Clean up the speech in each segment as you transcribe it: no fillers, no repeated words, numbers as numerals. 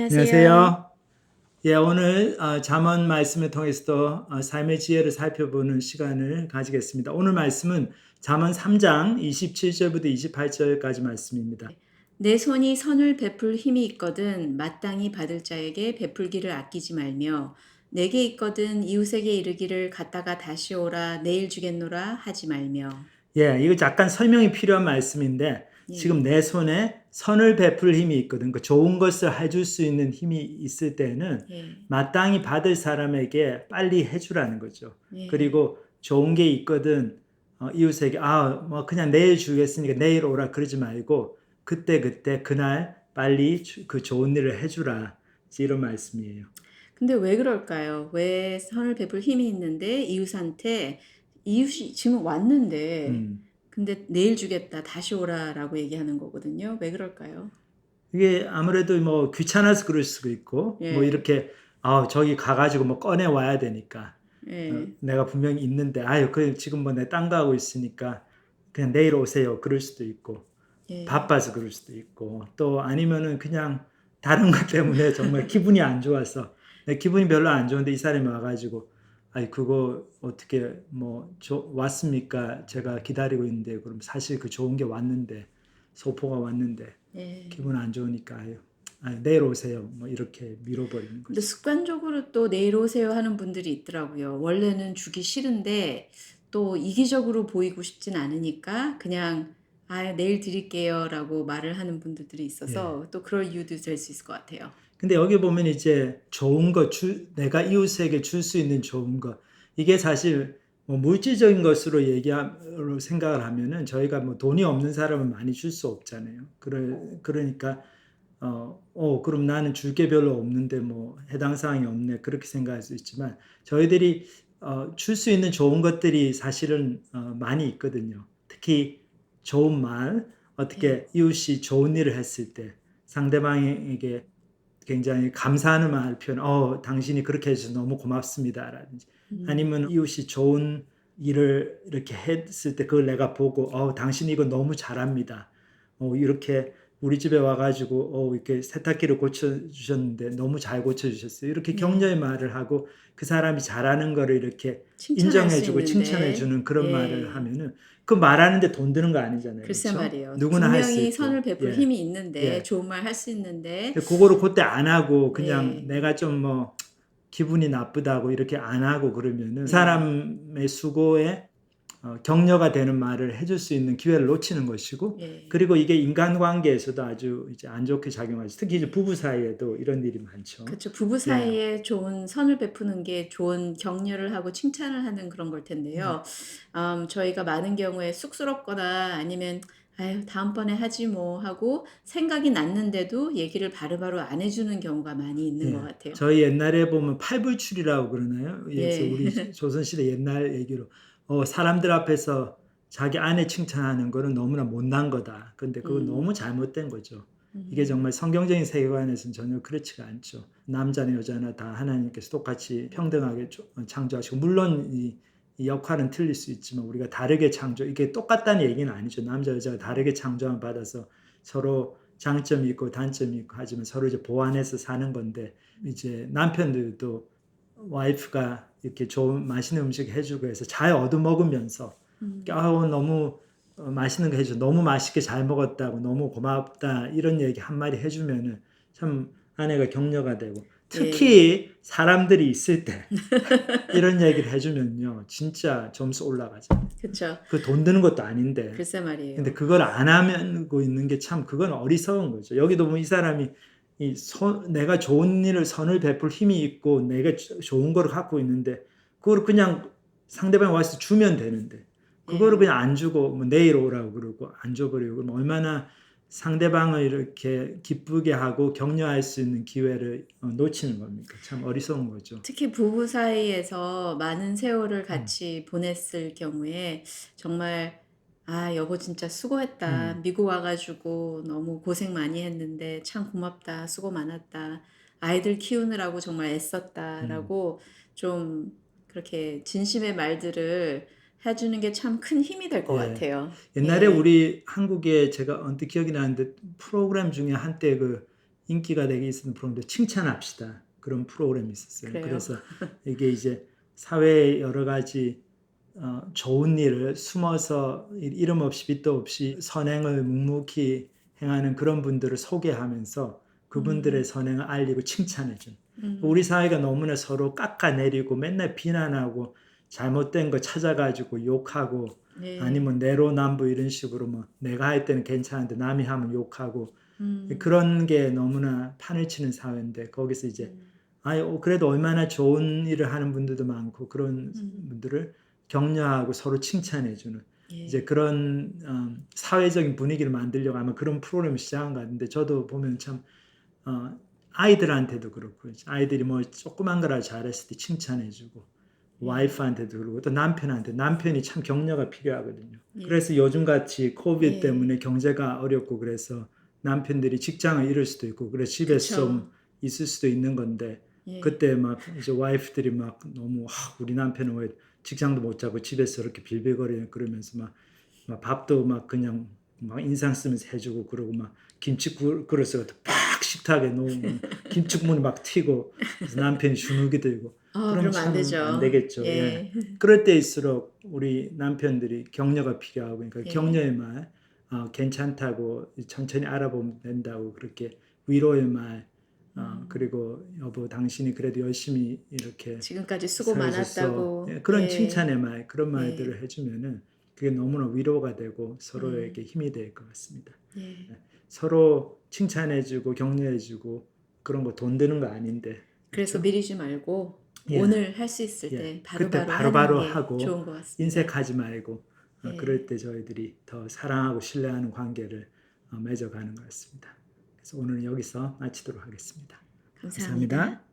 안녕하세요. 안녕하세요. 예, 오늘 잠언 말씀을 통해서도 삶의 지혜를 살펴보는 시간을 가지겠습니다. 오늘 말씀은 잠언 3장 27절부터 28절까지 말씀입니다. 내 손이 선을 베풀 힘이 있거든 마땅히 받을 자에게 베풀기를 아끼지 말며 내게 있거든 이웃에게 이르기를 갔다가 다시 오라 내일 주겠노라 하지 말며. 예, 이거 잠깐 설명이 필요한 말씀인데 지금 예. 내 손에 선을 베풀 힘이 있거든. 그 좋은 것을 해줄 수 있는 힘이 있을 때는 예. 마땅히 받을 사람에게 빨리 해주라는 거죠. 예. 그리고 좋은 게 있거든 이웃에게 뭐 그냥 내일 주겠으니까 내일 오라 그러지 말고 그때 그날 빨리 그 좋은 일을 해주라 이런 말씀이에요. 근데 왜 그럴까요? 왜 선을 베풀 힘이 있는데 이웃이 지금 왔는데 음. 근데 내일 주겠다 다시 오라라고 얘기하는 거거든요. 왜 그럴까요? 이게 아무래도 뭐 귀찮아서 그럴 수도 있고 뭐 예. 이렇게 저기 가가지고 뭐 꺼내 와야 되니까 예. 내가 분명히 있는데 아유 그 지금 뭐 내 딴 거 하고 있으니까 그냥 내일 오세요 그럴 수도 있고 예. 바빠서 그럴 수도 있고 또 아니면은 그냥 다른 것 때문에 정말 기분이 안 좋아서 내 기분이 별로 안 좋은데 이 사람이 와가지고 아이 그거 어떻게 뭐 왔습니까? 제가 기다리고 있는데 그럼 사실 그 좋은 게 왔는데 소포가 왔는데 예. 기분 안 좋으니까 아유, 내일 오세요 뭐 이렇게 밀어버리는 근데 거죠. 습관적으로 또 "내일 오세요." 하는 분들이 있더라고요. 원래는 주기 싫은데 또 이기적으로 보이고 싶진 않으니까 그냥 "아 내일 드릴게요."라고 말을 하는 분들이 예. 있어서 또 그럴 이유도 될 수 있을 것 같아요. 근데 여기 보면 이제 좋은 거 내가 이웃에게 줄 수 있는 좋은 거 이게 사실 뭐 물질적인 것으로 얘기로 생각을 하면은 저희가 뭐 돈이 없는 사람은 많이 줄 수 없잖아요. 그러니까 그럼 나는 줄 게 별로 없는데 뭐 해당 사항이 없네 그렇게 생각할 수 있지만 저희들이 줄 수 있는 좋은 것들이 사실은 많이 있거든요. 특히 좋은 말, 예. 어떻게 이웃이 좋은 일을 했을 때 상대방에게 굉장히 감사하는 말 표현, 당신이 그렇게 해주셔서 너무 고맙습니다라든지, 음. 아니면 이웃이 좋은 일을 이렇게 했을 때 그걸 내가 보고, 당신이 이거 너무 잘합니다. 이렇게 우리 집에 와가지고, 이렇게 세탁기를 고쳐주셨는데 너무 잘 고쳐주셨어요. 이렇게 네. 격려의 말을 하고 그 사람이 잘하는 거를 이렇게 칭찬할 수 인정해주고 있는데 칭찬해주는 그런 말을 예. 하면은 그 말하는데 돈 드는 거 아니잖아요. 글쎄 그렇죠? 말이에요. 누구나 할 수 분명히 있고, 선을 베풀 예, 힘이 있는데 예. 좋은 말 할 수 있는데 그거를 그때 안 하고 그냥 네. 내가 좀 뭐 기분이 나쁘다고 이렇게 안 하고 그러면은 그 네. 사람의 수고에 격려가 되는 말을 해줄 수 있는 기회를 놓치는 것이고, 예. 그리고 이게 인간관계에서도 아주 이제 안 좋게 작용하죠. 특히 이제 부부 사이에도 이런 일이 많죠. 그쵸. 부부 예, 사이에 좋은 선을 베푸는 게 좋은 격려를 하고 칭찬을 하는 그런 걸 예, 텐데요. 저희가 많은 경우에 쑥스럽거나 아니면 '아유 다음번에 하지 뭐.' 하고 생각이 났는데도 얘기를 바로바로 안 해 주는 경우가 많이 있는 것 예. 같아요. 저희 옛날에 보면 팔불출이라고 그러나요? 예, 그래서 예. 우리 조선시대 옛날 얘기로 사람들 앞에서 자기 아내 칭찬하는 거는 너무나 못난 거다. 근데 그건 너무 음. 잘못된 거죠. 이게 음. 정말 성경적인 세계관에서는 전혀 그렇지가 않죠. 남자나 여자나 다 하나님께서 똑같이 평등하게 창조하시고, 물론 이 역할은 틀릴 수 있지만 우리가 다르게 이게 똑같다는 얘기는 아니죠. 남자 여자가 다르게 창조함 받아서 서로 장점이 있고 단점이 있고 하지만 서로 이제 보완해서 사는 건데, 이제 남편들도 와이프가 이렇게 좋은 맛있는 음식 해주고 해서 잘 얻어먹으면서 음. 너무 맛있는 거 해줘 너무 맛있게 잘 먹었다고 너무 고맙다 이런 얘기 한 마디 해주면은 참 아내가 격려가 되고, 예. 특히 사람들이 있을 때 이런 얘기를 해주면요 진짜 점수 올라가죠. 그쵸. 그 돈 드는 것도 아닌데. 글쎄 근데 말이에요. 그걸 안 하고 있는 게 참 그건 어리석은 거죠. 여기도 보면 이 사람이 내가 좋은 일을 선을 베풀 힘이 있고 내가 좋은 거를 갖고 있는데 그걸 그냥 상대방이 와서 주면 되는데 그거를 예. 그냥 안 주고 뭐 내일 오라고 그러고 안 줘버리고 그럼 얼마나 상대방을 이렇게 기쁘게 하고 격려할 수 있는 기회를 놓치는 겁니까? 참 어리석은 거죠. 특히 부부 사이에서 많은 세월을 음, 같이 보냈을 경우에 정말 "아 여보 진짜 수고했다. 음, 미국 와 가지고 너무 고생 많이 했는데 참 고맙다. 수고 많았다. 아이들 키우느라고 정말 음. 애썼다."라고 좀 그렇게 진심의 말들을 해 주는 게 참 큰 힘이 될 것 예. 같아요. 옛날에 예. 우리 한국에 제가 언뜻 기억이 나는데 프로그램 중에 한때 그 인기가 되게 있었던 프로그램인데 칭찬합시다. 그런 프로그램이 있었어요. 그래요? 그래서 이게 이제 사회의 여러 가지 좋은 일을 숨어서 이름 없이 빚도 없이 선행을 묵묵히 행하는 그런 분들을 소개하면서 그분들의 선행을 알리고 칭찬해 준. 우리 음. 사회가 너무나 서로 깎아내리고 맨날 비난하고 잘못된 거 찾아가지고 욕하고 네. 아니면 내로남불 이런 식으로 뭐 내가 할 때는 괜찮은데 남이 하면 욕하고 음. 그런 게 너무나 판을 치는 사회인데 거기서 이제 음. 그래도 얼마나 좋은 일을 하는 분들도 많고 그런 음. 분들을 격려하고 서로 칭찬해 주는 이제 예. 그런 사회적인 분위기를 만들려고 아마 그런 프로그램을 시작한 것 같은데 저도 보면 참 아이들한테도 그렇고 아이들이 뭐 조그만 거라도 잘했을 때 칭찬해 주고 예. 와이프한테도 그러고 또 남편한테 남편이 참 격려가 필요하거든요. 예. 그래서 요즘같이 코비드 예. 때문에 경제가 어렵고 그래서 남편들이 직장을 잃을 수도 있고 그래서 집에서 좀 그쵸. 있을 수도 있는 건데 예. 그때 막 이제 와이프들이 막 너무 우리 남편은 왜 직장도 못 잡고 집에서 이렇게 빌빌거리냐 그러면서 막 밥도 막 그냥 막 인상 쓰면서 해주고 그러고 막 김치 그릇을 팍 식탁에 놓으면 김치국물이 막 튀고 그래서 남편이 주눅이 들고 그럼 그러면 안 참 안 되죠. 되겠죠. 예. 예. 그럴 때일수록 우리 남편들이 격려가 필요하고 그러니까 예. 격려의 말 괜찮다고 천천히 알아보면 된다고 그렇게 위로의 말 음. 그리고 여보 당신이 그래도 열심히 이렇게 지금까지 수고 살아줘서 많았다고. 그런 예. 칭찬의 말 그런 예. 말들을 해주면은 그게 너무나 위로가 되고 서로에게 음. 힘이 될 것 같습니다. 예. 네. 서로 칭찬해주고 격려해주고 그런 거 돈 드는 거 아닌데 그래서 그렇죠? 미리지 말고 예, 오늘 할 수 있을 예. 때 그때 바로바로 하는 바로바로 게 하고 좋은 것 같습니다. 인색하지 말고 그럴 예. 때 저희들이 더 사랑하고 신뢰하는 관계를 맺어가는 것 같습니다. 그래서 오늘은 여기서 마치도록 하겠습니다. 감사합니다. 감사합니다.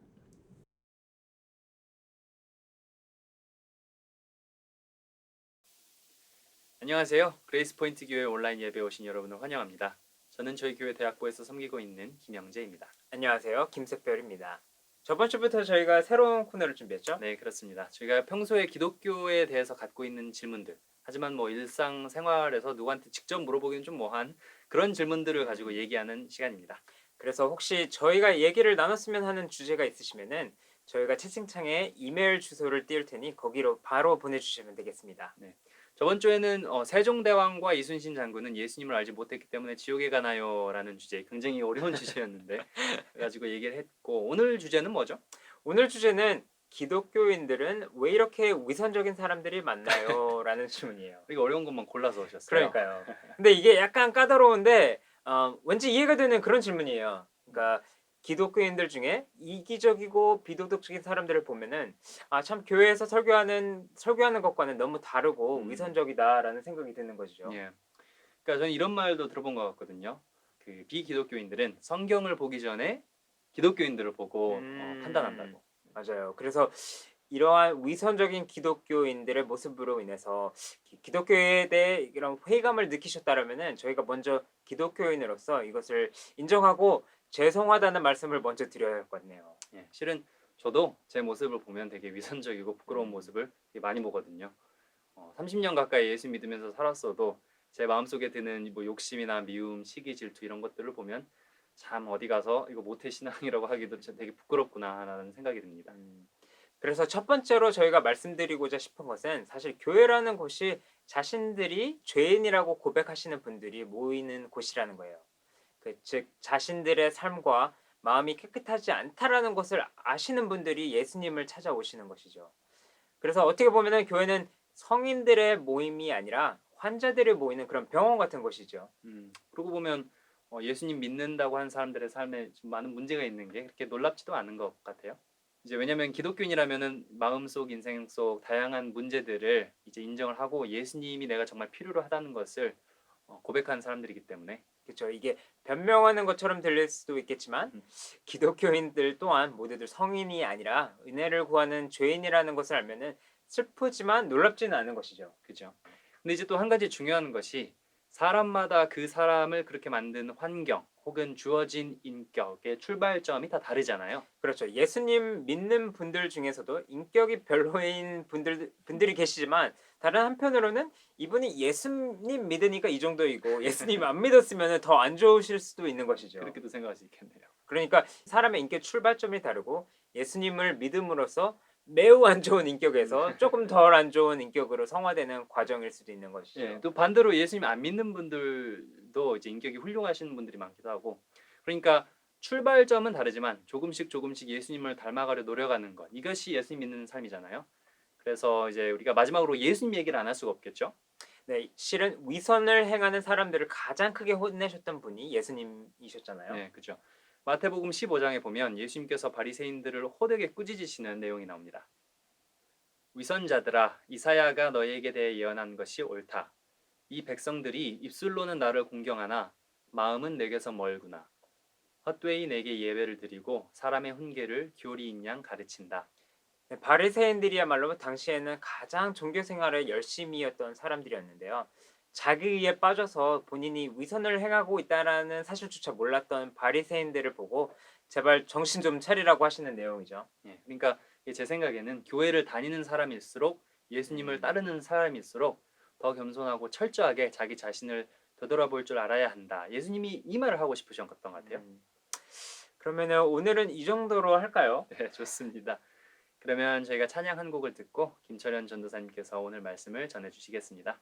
안녕하세요. 그레이스 포인트 교회 온라인 예배 오신 여러분을 환영합니다. 저는 저희 교회 대학부에서 섬기고 있는 김영재입니다. 안녕하세요. 김석별입니다. 저번 주부터 저희가 새로운 코너를 준비했죠? 네, 그렇습니다. 저희가 평소에 기독교에 대해서 갖고 있는 질문들, 하지만 뭐 일상 생활에서 누구한테 직접 물어보기는 좀 뭐한 그런 질문들을 가지고 얘기하는 시간입니다. 그래서 혹시 저희가 얘기를 나눴으면 하는 주제가 있으시면은 저희가 채팅창에 이메일 주소를 띄울 테니 거기로 바로 보내주시면 되겠습니다. 네. 저번 주에는 세종대왕과 이순신 장군은 예수님을 알지 못했기 때문에 지옥에 가나요라는 주제, 굉장히 어려운 주제였는데 그래가지고 얘기를 했고 오늘 주제는 뭐죠? 오늘 주제는 기독교인들은 왜 이렇게 위선적인 사람들이 많나요? 라는 질문이에요. 되게 어려운 것만 골라서 오셨어요. 그러니까요. 근데 이게 약간 까다로운데 왠지 이해가 되는 그런 질문이에요. 그러니까 기독교인들 중에 이기적이고 비도덕적인 사람들을 보면은 참 교회에서 설교하는 것과는 너무 다르고 위선적이다라는 생각이 드는 것이죠. 예. 그러니까 저는 이런 말도 들어본 것 같거든요. 그 비기독교인들은 성경을 보기 전에 기독교인들을 보고 판단한다고. 맞아요. 그래서 이러한 위선적인 기독교인들의 모습으로 인해서 기독교에 대해 이런 회의감을 느끼셨다라면은 저희가 먼저 기독교인으로서 이것을 인정하고 죄송하다는 말씀을 먼저 드려야 할 것 같네요. 예, 실은 저도 제 모습을 보면 되게 위선적이고 부끄러운 모습을 되게 많이 보거든요. 30년 가까이 예수 믿으면서 살았어도 제 마음속에 드는 뭐 욕심이나 미움, 시기, 질투 이런 것들을 보면 참 어디 가서 이거 모태 신앙이라고 하기도 되게 부끄럽구나라는 생각이 듭니다. 그래서 첫 번째로 저희가 말씀드리고자 싶은 것은 사실 교회라는 곳이 자신들이 죄인이라고 고백하시는 분들이 모이는 곳이라는 거예요. 즉 자신들의 삶과 마음이 깨끗하지 않다라는 것을 아시는 분들이 예수님을 찾아오시는 것이죠. 그래서 어떻게 보면은 교회는 성인들의 모임이 아니라 환자들이 모이는 그런 병원 같은 곳이죠. 그러고 보면 예수님 믿는다고 한 사람들의 삶에 좀 많은 문제가 있는 게 그렇게 놀랍지도 않은 것 같아요. 이제 왜냐하면 기독교인이라면은 마음속 인생 속 다양한 문제들을 이제 인정을 하고 예수님이 내가 정말 필요로 하다는 것을 고백하는 사람들이기 때문에 그렇죠. 이게 변명하는 것처럼 들릴 수도 있겠지만 기독교인들 또한 모두들 성인이 아니라 은혜를 구하는 죄인이라는 것을 알면은 슬프지만 놀랍지는 않은 것이죠. 그죠. 근데 이제 또 한 가지 중요한 것이 사람마다 그 사람을 그렇게 만든 환경 혹은 주어진 인격의 출발점이 다 다르잖아요. 그렇죠. 예수님 믿는 분들 중에서도 인격이 별로인 분들이 계시지만 다른 한편으로는 이분이 예수님 믿으니까 이 정도이고 예수님 안 믿었으면 더 안 좋으실 수도 있는 것이죠. 그렇게도 생각할 수 있겠네요. 그러니까 사람의 인격 출발점이 다르고 예수님을 믿음으로써 매우 안 좋은 인격에서 조금 덜 안 좋은 인격으로 성화되는 과정일 수도 있는 것이죠. 예, 또 반대로 예수님 안 믿는 분들도 이제 인격이 훌륭하신 분들이 많기도 하고, 그러니까 출발점은 다르지만 조금씩 예수님을 닮아가려 노력하는 것, 이것이 예수님 믿는 삶이잖아요. 그래서 이제 우리가 마지막으로 예수님 얘기를 안 할 수가 없겠죠. 네, 실은 위선을 행하는 사람들을 가장 크게 혼내셨던 분이 예수님이셨잖아요. 네, 그죠. 마태복음 15장에 보면 예수님께서 바리새인들을 호되게 꾸짖으시는 내용이 나옵니다. 위선자들아, 이사야가 너희에게 대해 예언한 것이 옳다. 이 백성들이 입술로는 나를 공경하나 마음은 내게서 멀구나. 헛되이 내게 예배를 드리고 사람의 훈계를 교리인 양 가르친다. 네, 바리새인들이야말로 당시에는 가장 종교 생활에 열심히 했던 사람들이었는데요. 자기에 빠져서 본인이 위선을 행하고 있다라는 사실조차 몰랐던 바리새인들을 보고 제발 정신 좀 차리라고 하시는 내용이죠. 예, 그러니까 제 생각에는 교회를 다니는 사람일수록 예수님을 따르는 사람일수록 더 겸손하고 철저하게 자기 자신을 되돌아볼 줄 알아야 한다. 예수님이 이 말을 하고 싶으셨던 것 같아요. 그러면은 오늘은 이 정도로 할까요? 네, 좋습니다. 그러면 저희가 찬양 한 곡을 듣고 김철현 전도사님께서 오늘 말씀을 전해주시겠습니다.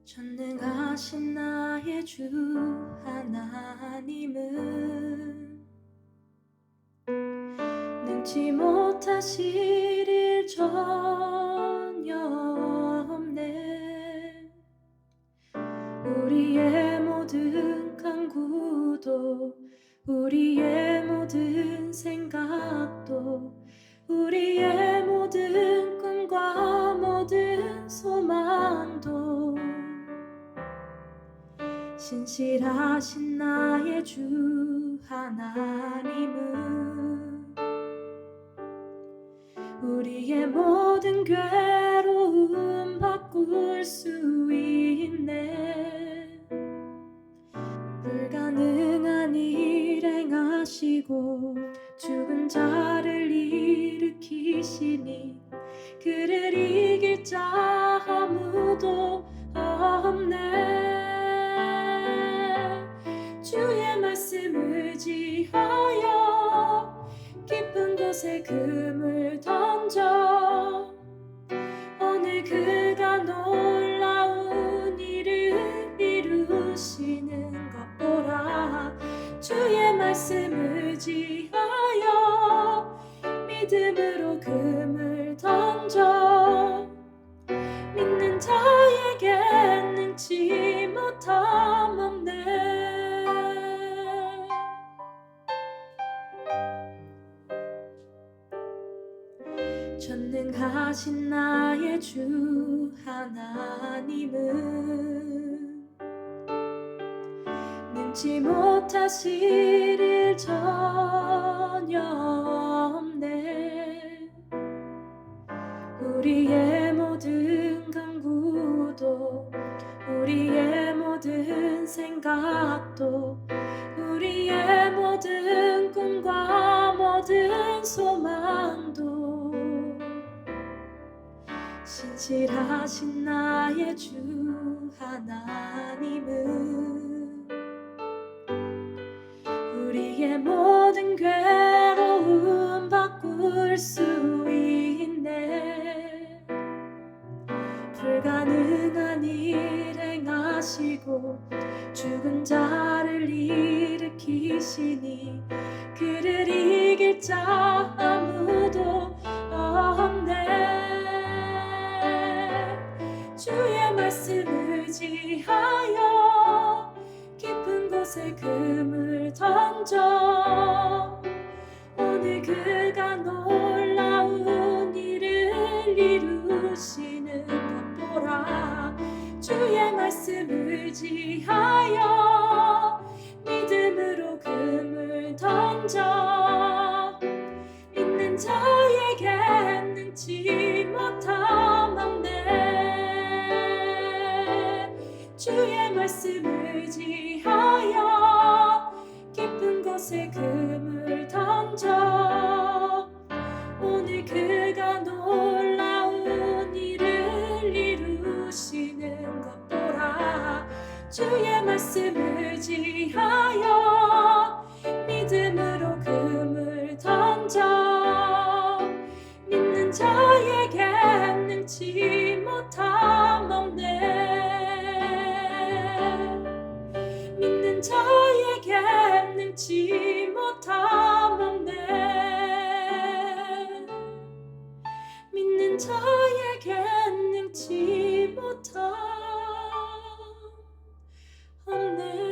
전능하신 나의 주 하나님은 능치 못하실 일 전혀 없네. 우리의 모든 간구도 우리의 모든 생각도 우리의 모든 꿈과 모든 소망도 신실하신 나의 주 하나님은 우리의 모든 괴로움 바꿀 수 있네. 불가능한 일 행하시고 죽은 자를 일으키시니 그를 이길 자 아무도 없네. 주의 말씀 의지하여 깊은 곳에 금을 던져 오늘 그가 놀라운 일을 이루시는 것 보라. 주의 말씀 의지하여 믿음으로 금을 던져 믿는 자에게 능치 못함 없네. 전능하신 나의 주 하나님은 능치 못하실 일 전혀 없네. 우리의 모든 간구도 우리의 모든 생각도 우리의 모든 꿈과 모든 소망도 신실하신 나의 주 하나님은 우리의 모든 괴로움 바꿀 수 있네. 불가능한 일 행하시고 죽은 자를 일으키시니 그를 이길 자 아무도 없네. 주의 말씀 의지하여 깊은 곳에 금을 던져 오늘 그가 놀라운 일을 이루시는 것 보라. 주의 말씀 의지하여 믿음으로 금을 던져 믿는 자에게 능치 못함 없네. 주의 말씀 의지하여 그가 놀라운 일을 이루시는 것 보라. 주의 말씀을 의지하여 믿음으로 금을 던져 믿는 자에게 능치 못함 없네. 믿는 자에게 능치 못함 없네. 믿는 자에게 능치 못함 없네.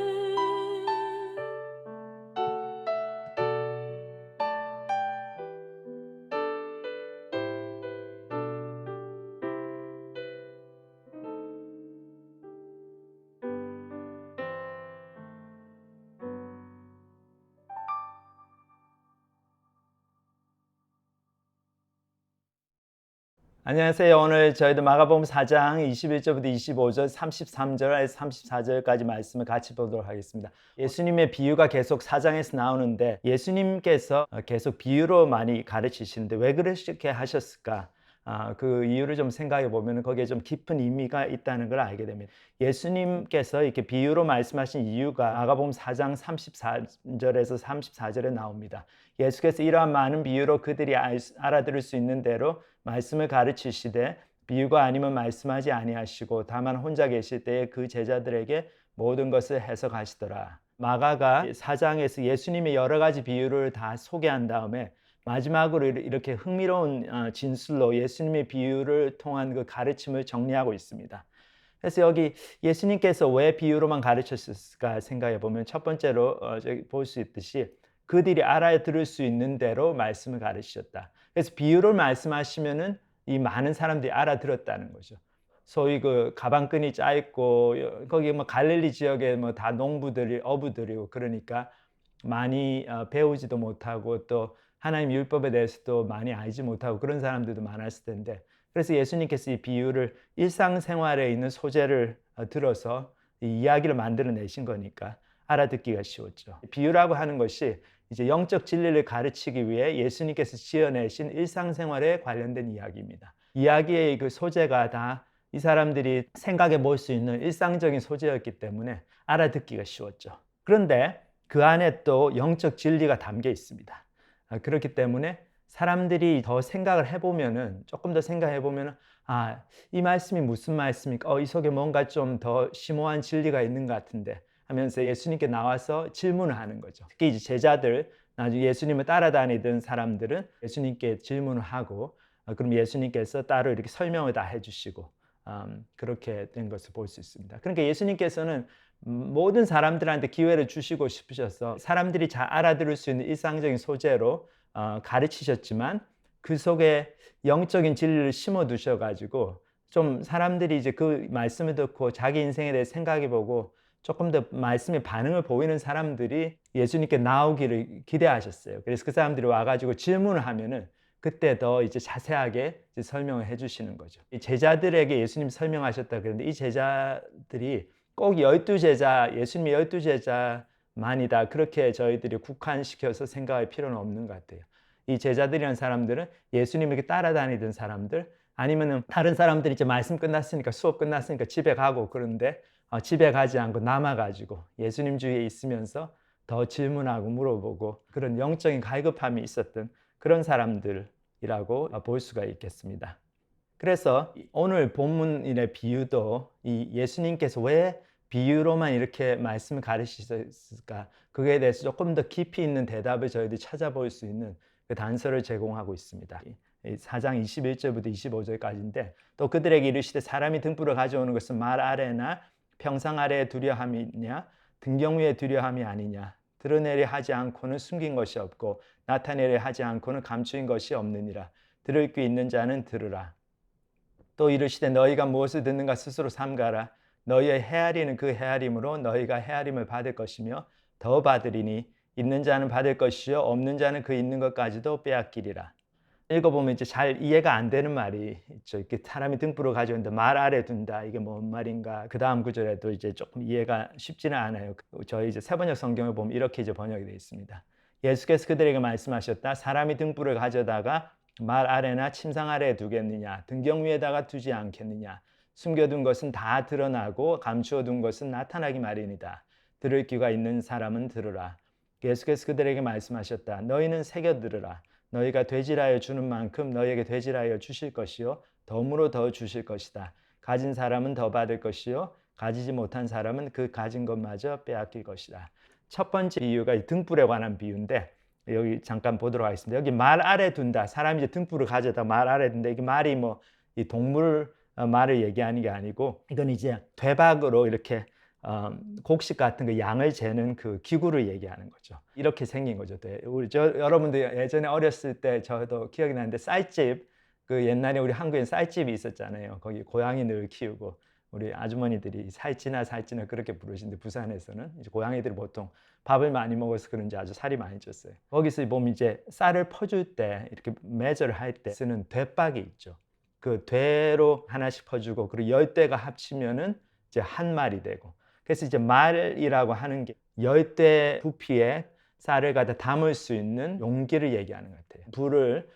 안녕하세요. 오늘 저희도 마가복음 4장 21절부터 25절, 33절에서 34절까지 말씀을 같이 보도록 하겠습니다. 예수님의 비유가 계속 4장에서 나오는데 예수님께서 계속 비유로 많이 가르치시는데 왜 그렇게 하셨을까? 그 이유를 좀 생각해 보면 거기에 좀 깊은 의미가 있다는 걸 알게 됩니다. 예수님께서 이렇게 비유로 말씀하신 이유가 마가복음 4장 34절에서 34절에 나옵니다. 예수께서 이러한 많은 비유로 그들이 알아들을 수 있는 대로 말씀을 가르치시되 비유가 아니면 말씀하지 아니하시고 다만 혼자 계실 때에 그 제자들에게 모든 것을 해석하시더라. 마가가 4장에서 예수님의 여러 가지 비유를 다 소개한 다음에 마지막으로 이렇게 흥미로운 진술로 예수님의 비유를 통한 그 가르침을 정리하고 있습니다. 그래서 여기 예수님께서 왜 비유로만 가르쳤을까 생각해 보면 첫 번째로 볼 수 있듯이 그들이 알아들을 수 있는 대로 말씀을 가르치셨다. 그래서 비유를 말씀하시면은 이 많은 사람들이 알아들었다는 거죠. 소위 그 가방끈이 짧고 거기 뭐 갈릴리 지역에 뭐 다 농부들이 어부들이고 그러니까 많이 배우지도 못하고 또 하나님 율법에 대해서도 많이 알지 못하고 그런 사람들도 많았을 텐데 그래서 예수님께서 이 비유를 일상생활에 있는 소재를 들어서 이 이야기를 만들어내신 거니까 알아듣기가 쉬웠죠. 비유라고 하는 것이 이제 영적 진리를 가르치기 위해 예수님께서 지어내신 일상생활에 관련된 이야기입니다. 이야기의 그 소재가 다 이 사람들이 생각해 볼 수 있는 일상적인 소재였기 때문에 알아듣기가 쉬웠죠. 그런데 그 안에 또 영적 진리가 담겨 있습니다. 그렇기 때문에 사람들이 더 생각을 해보면은 조금 더 생각해보면은 이 말씀이 무슨 말씀입니까? 이 속에 뭔가 좀 더 심오한 진리가 있는 것 같은데 하면서 예수님께 나와서 질문을 하는 거죠. 특히 이제 제자들, 나중에 예수님을 따라다니던 사람들은 예수님께 질문을 하고 그럼 예수님께서 따로 이렇게 설명을 다 해주시고 그렇게 된 것을 볼 수 있습니다. 그러니까 예수님께서는 모든 사람들한테 기회를 주시고 싶으셔서 사람들이 잘 알아들을 수 있는 일상적인 소재로 가르치셨지만 그 속에 영적인 진리를 심어 두셔가지고 좀 사람들이 이제 그 말씀을 듣고 자기 인생에 대해 생각해보고 조금 더 말씀에 반응을 보이는 사람들이 예수님께 나오기를 기대하셨어요. 그래서 그 사람들이 와가지고 질문을 하면은 그때 더 이제 자세하게 이제 설명을 해주시는 거죠. 이 제자들에게 예수님 설명하셨다 그랬는데 이 제자들이 꼭 12제자, 예수님의 12제자만이다 그렇게 저희들이 국한시켜서 생각할 필요는 없는 것 같아요. 이 제자들이라는 사람들은 예수님에게 따라다니던 사람들 아니면은 다른 사람들이 이제 말씀 끝났으니까 수업 끝났으니까 집에 가고 그런데 집에 가지 않고 남아가지고 예수님 주위에 있으면서 더 질문하고 물어보고 그런 영적인 갈급함이 있었던 그런 사람들이라고 볼 수가 있겠습니다. 그래서 오늘 본문의 비유도 이 예수님께서 왜 비유로만 이렇게 말씀을 가르치셨을까? 그거에 대해서 조금 더 깊이 있는 대답을 저희들이 찾아볼 수 있는 그 단서를 제공하고 있습니다. 4장 21절부터 25절까지인데 또 그들에게 이르시되 사람이 등불을 가져오는 것은 말 아래나 평상 아래에 두려 함이냐 등경 위에 두려 함이 아니냐 드러내려 하지 않고는 숨긴 것이 없고 나타내려 하지 않고는 감추인 것이 없느니라. 들을 귀 있는 자는 들으라. 또 이르시되 너희가 무엇을 듣는가 스스로 삼가라. 너희의 헤아리는 그 헤아림으로 너희가 헤아림을 받을 것이며 더 받으리니 있는 자는 받을 것이요 없는 자는 그 있는 것까지도 빼앗기리라. 읽어보면 이제 잘 이해가 안 되는 말이 있죠. 이렇게 사람이 등불을 가져오는데 말 아래 둔다. 이게 뭔 말인가? 그 다음 구절에도 이제 조금 이해가 쉽지는 않아요. 저희 이제 세번역 성경을 보면 이렇게 이제 번역이 되어 있습니다. 예수께서 그들에게 말씀하셨다. 사람이 등불을 가져다가 말 아래나 침상 아래에 두겠느냐? 등경 위에다가 두지 않겠느냐? 숨겨둔 것은 다 드러나고 감추어둔 것은 나타나기 마련이다. 들을 귀가 있는 사람은 들으라. 계속해서 그들에게 말씀하셨다. 너희는 새겨 들으라. 너희가 되질하여 주는 만큼 너희에게 되질하여 주실 것이요 덤으로 더 주실 것이다. 가진 사람은 더 받을 것이요 가지지 못한 사람은 그 가진 것마저 빼앗길 것이다. 첫 번째 비유가 등불에 관한 비유인데 여기 잠깐 보도록 하겠습니다. 여기 말 아래 둔다. 사람이 이제 등불을 가져다 말 아래 둔다. 이게 말이 뭐 이 동물 말을 얘기하는 게 아니고 이건 이제 되박으로 이렇게 곡식 같은 거 양을 재는 그 기구를 얘기하는 거죠. 이렇게 생긴 거죠. 우리 여러분들 예전에 어렸을 때 저도 기억이 나는데 쌀집 그 옛날에 우리 한국엔 쌀집이 있었잖아요. 거기 고양이들 키우고 우리 아주머니들이 살찌나 그렇게 부르시는데 부산에서는 이제 고양이들이 보통 밥을 많이 먹어서 그런지 아주 살이 많이 쪘어요. 거기서 보면 이제 쌀을 퍼줄 때 이렇게 매절을 할 때 쓰는 되박이 있죠. 그 되로 하나씩 퍼주고 그리고 10대가 합치면은 이제 한 말이 되고 그래서 이제 말이라고 하는 게 10대 부피에 쌀을 갖다 담을 수 있는 용기를 얘기하는 것 같아요. 불을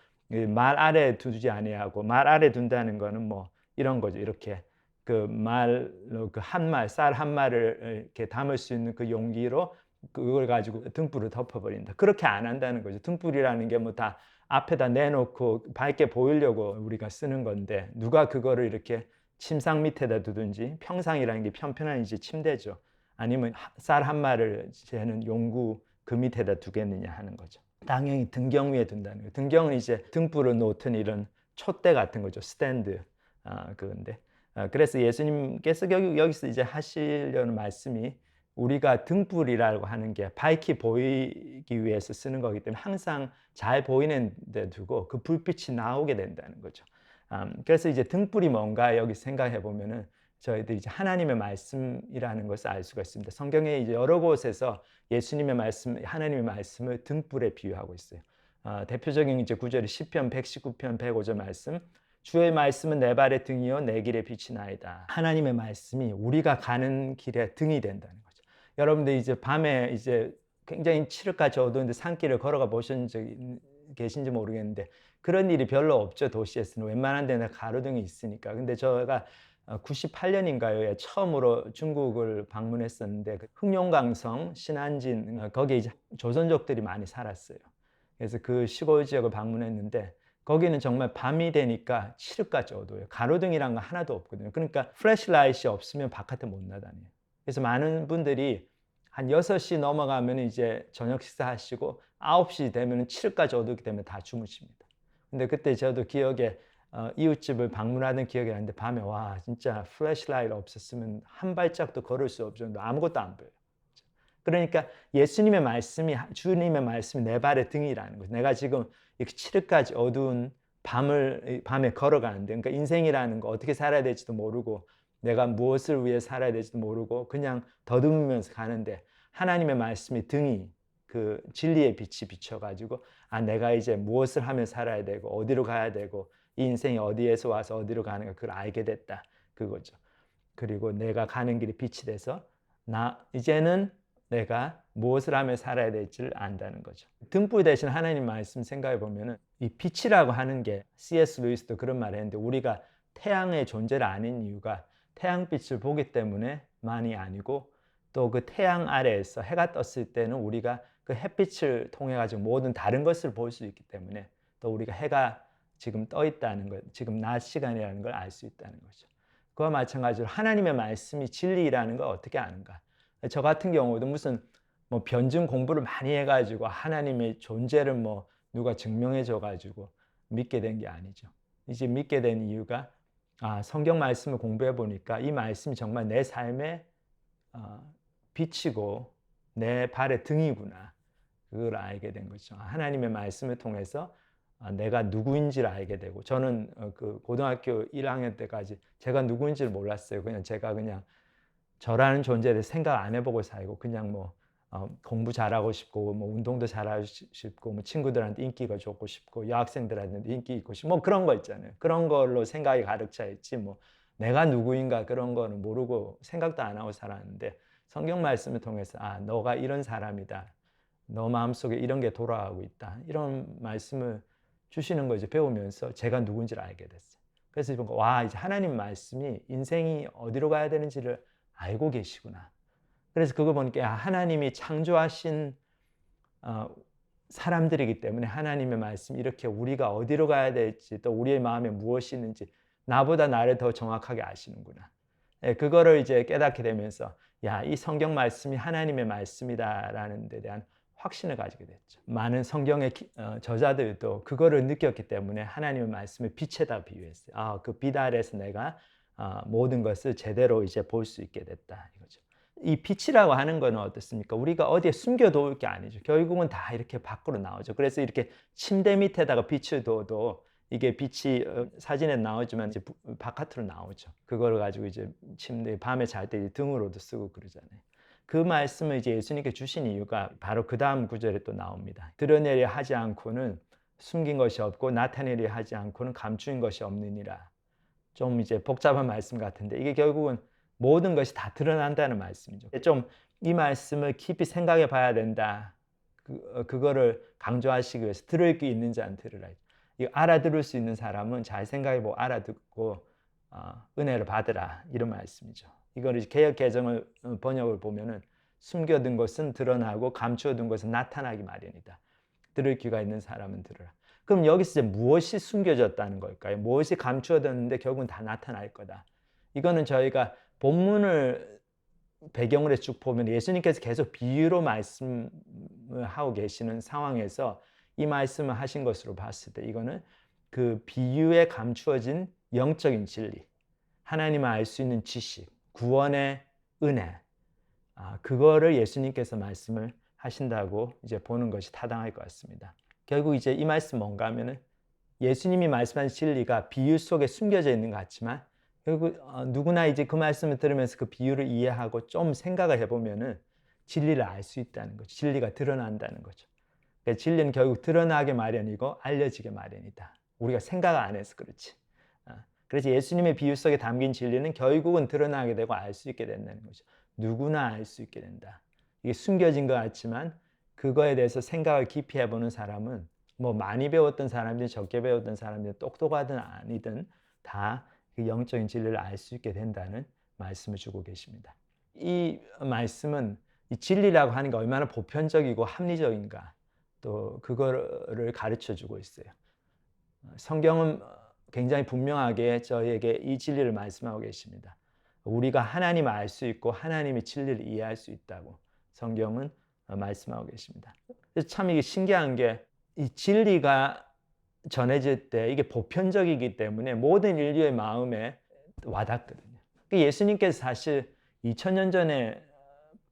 말 아래 두지 아니하고 말 아래 둔다는 거는 뭐 이런 거죠. 이렇게 그 말로 그 한 말, 쌀 한 말을 이렇게 담을 수 있는 그 용기로 그걸 가지고 등불을 덮어버린다. 그렇게 안 한다는 거죠. 등불이라는 게 뭐 다 앞에다 내놓고 밝게 보이려고 우리가 쓰는 건데 누가 그거를 이렇게 침상 밑에다 두든지 평상이라는 게 편편한 이제 침대죠. 아니면 쌀 한 말을 재는 용구 그 밑에다 두겠느냐 하는 거죠. 당연히 등경 위에 둔다는 거예요. 등경은 이제 등불을 놓든 이런 촛대 같은 거죠. 스탠드. 그건데. 그래서 예수님께서 여기서 이제 하시려는 말씀이 우리가 등불이라고 하는 게 밝게 보이기 위해서 쓰는 거기 때문에 항상 잘 보이는 데 두고 그 불빛이 나오게 된다는 거죠. 그래서 이제 등불이 뭔가 여기 생각해 보면은 저희들이 이제 하나님의 말씀이라는 것을 알 수가 있습니다. 성경에 이제 여러 곳에서 예수님의 말씀, 하나님의 말씀을 등불에 비유하고 있어요. 대표적인 이제 구절이 시편 119편 105절 말씀. 주의 말씀은 내 발의 등이요 내 길의 빛이나이다. 하나님의 말씀이 우리가 가는 길에 등이 된다는 거죠. 여러분들 이제 밤에 이제 굉장히 칠흑같이 어두운데 산길을 걸어가 보신 적이 계신지 모르겠는데 그런 일이 별로 없죠. 도시에서는 웬만한 데는 가로등이 있으니까. 근데 제가 98년인가요? 처음으로 중국을 방문했었는데 흑룡강성, 신안진 거기에 이제 조선족들이 많이 살았어요. 그래서 그 시골 지역을 방문했는데 거기는 정말 밤이 되니까 칠흑같이 어두워요. 가로등이란 거 하나도 없거든요. 그러니까 플래시라이트이 없으면 바깥에 못 나다녀요. 그래서 많은 분들이 한 6시 넘어가면 이제 저녁 식사하시고 9시 되면 칠흑까지 어두기 때문에 다 주무십니다. 근데 그때 저도 기억에 이웃집을 방문하던 기억이 나는데 밤에 와 진짜 플래시라이트 없었으면 한 발짝도 걸을 수 없을 정도 아무것도 안 보여요. 그러니까 예수님의 말씀이 주님의 말씀이 내 발의 등이라는 거죠. 내가 지금 이렇게 칠흑까지 어두운 밤에 걸어가는데 그러니까 인생이라는 거 어떻게 살아야 될지도 모르고 내가 무엇을 위해 살아야 될지도 모르고 그냥 더듬으면서 가는데 하나님의 말씀이 등이 그 진리의 빛이 비춰가지고 내가 이제 무엇을 하며 살아야 되고 어디로 가야 되고 이 인생이 어디에서 와서 어디로 가는가 그걸 알게 됐다 그거죠. 그리고 내가 가는 길이 빛이 돼서 이제는 내가 무엇을 하며 살아야 될지를 안다는 거죠. 등불 대신 하나님 말씀 생각해 보면은 이 빛이라고 하는 게 C.S. 루이스도 그런 말을 했는데 우리가 태양의 존재를 아는 이유가 태양빛을 보기 때문에만이 아니고 또 그 태양 아래에서 해가 떴을 때는 우리가 그 햇빛을 통해 가지고 모든 다른 것을 볼 수 있기 때문에 또 우리가 해가 지금 떠 있다는 것, 지금 낮 시간이라는 걸 알 수 있다는 거죠. 그와 마찬가지로 하나님의 말씀이 진리라는 걸 어떻게 아는가? 저 같은 경우도 무슨 뭐 변증 공부를 많이 해가지고 하나님의 존재를 뭐 누가 증명해줘가지고 믿게 된 게 아니죠. 이제 믿게 된 이유가 성경 말씀을 공부해 보니까 이 말씀이 정말 내 삶의 빛이고 내 발의 등이구나. 그걸 알게 된 거죠. 하나님의 말씀을 통해서 내가 누구인지를 알게 되고 저는 그 고등학교 1학년 때까지 제가 누구인지를 몰랐어요. 제가 그냥 저라는 존재에 대해 생각 안 해보고 살고 그냥 뭐 공부 잘하고 싶고 뭐 운동도 잘하고 싶고 뭐 친구들한테 인기가 좋고 싶고 여학생들한테 인기 있고 싶고 뭐 그런 거 있잖아요. 그런 걸로 생각이 가득 차 있지 뭐 내가 누구인가 그런 거는 모르고 생각도 안 하고 살았는데 성경 말씀을 통해서 너가 이런 사람이다. 너 마음속에 이런 게 돌아가고 있다. 이런 말씀을 주시는 거 이제 배우면서 제가 누군지를 알게 됐어요. 그래서 보니까 와, 이제 하나님 말씀이 인생이 어디로 가야 되는지를 알고 계시구나. 그래서 그거 보니까 하나님이 창조하신 사람들이기 때문에 하나님의 말씀 이렇게 우리가 어디로 가야 될지 또 우리의 마음에 무엇이 있는지 나보다 나를 더 정확하게 아시는구나. 예, 그거를 이제 깨닫게 되면서 이 성경 말씀이 하나님의 말씀이다라는 데 대한 확신을 가지게 됐죠. 많은 성경의 저자들도 그거를 느꼈기 때문에 하나님의 말씀을 빛에다 비유했어요. 그 빛 아래에서 내가 모든 것을 제대로 이제 볼 수 있게 됐다 이거죠. 이 빛이라고 하는 거는 어떻습니까? 우리가 어디에 숨겨놓을 게 아니죠. 결국은 다 이렇게 밖으로 나오죠. 그래서 이렇게 침대 밑에다가 빛을 둬도 이게 빛이 사진에 나오지만 이제 바깥으로 나오죠. 그걸 가지고 이제 침대 밤에 잘 때 등으로도 쓰고 그러잖아요. 그 말씀을 이제 예수님께 주신 이유가 바로 그 다음 구절에 또 나옵니다. 드러내려 하지 않고는 숨긴 것이 없고 나타내려 하지 않고는 감추인 것이 없느니라. 좀 이제 복잡한 말씀 같은데 이게 결국은 모든 것이 다 드러난다는 말씀이죠. 좀 이 말씀을 깊이 생각해 봐야 된다. 그거를 강조하시기 위해서 들을 게 있는 자는 들으라. 이거 알아들을 수 있는 사람은 잘 생각해 보고 알아듣고 은혜를 받으라 이런 말씀이죠. 이거를 개역 개정을 번역을 보면은 숨겨둔 것은 드러나고 감추어둔 것은 나타나기 마련이다. 들을 귀가 있는 사람은 들으라. 그럼 여기서 이제 무엇이 숨겨졌다는 걸까요? 무엇이 감추어졌는데 결국은 다 나타날 거다. 이거는 저희가 본문을 배경으로 쭉 보면 예수님께서 계속 비유로 말씀을 하고 계시는 상황에서 이 말씀을 하신 것으로 봤을 때 이거는 그 비유에 감추어진 영적인 진리, 하나님을 알 수 있는 지식, 구원의 은혜, 그거를 예수님께서 말씀을 하신다고 이제 보는 것이 타당할 것 같습니다. 결국 이제 이 말씀 뭔가 하면은 예수님이 말씀하신 진리가 비유 속에 숨겨져 있는 것 같지만 결국 누구나 이제 그 말씀을 들으면서 그 비유를 이해하고 좀 생각을 해보면은 진리를 알 수 있다는 거죠. 진리가 드러난다는 거죠. 그러니까 진리는 결국 드러나게 마련이고 알려지게 마련이다. 우리가 생각 안 해서 그렇지. 그래서 예수님의 비유 속에 담긴 진리는 결국은 드러나게 되고 알 수 있게 된다는 거죠. 누구나 알 수 있게 된다. 이게 숨겨진 것 같지만 그거에 대해서 생각을 깊이 해보는 사람은 뭐 많이 배웠던 사람이든 적게 배웠던 사람이든 똑똑하든 아니든 다 그 영적인 진리를 알 수 있게 된다는 말씀을 주고 계십니다. 이 말씀은 이 진리라고 하는 게 얼마나 보편적이고 합리적인가 또 그거를 가르쳐 주고 있어요. 성경은 굉장히 분명하게 저희에게 이 진리를 말씀하고 계십니다. 우리가 하나님을 알 수 있고 하나님의 진리를 이해할 수 있다고 성경은 말씀하고 계십니다. 그래서 참 이게 신기한 게 이 진리가 전해질 때 이게 보편적이기 때문에 모든 인류의 마음에 와닿거든요. 예수님께서 사실 2000년 전에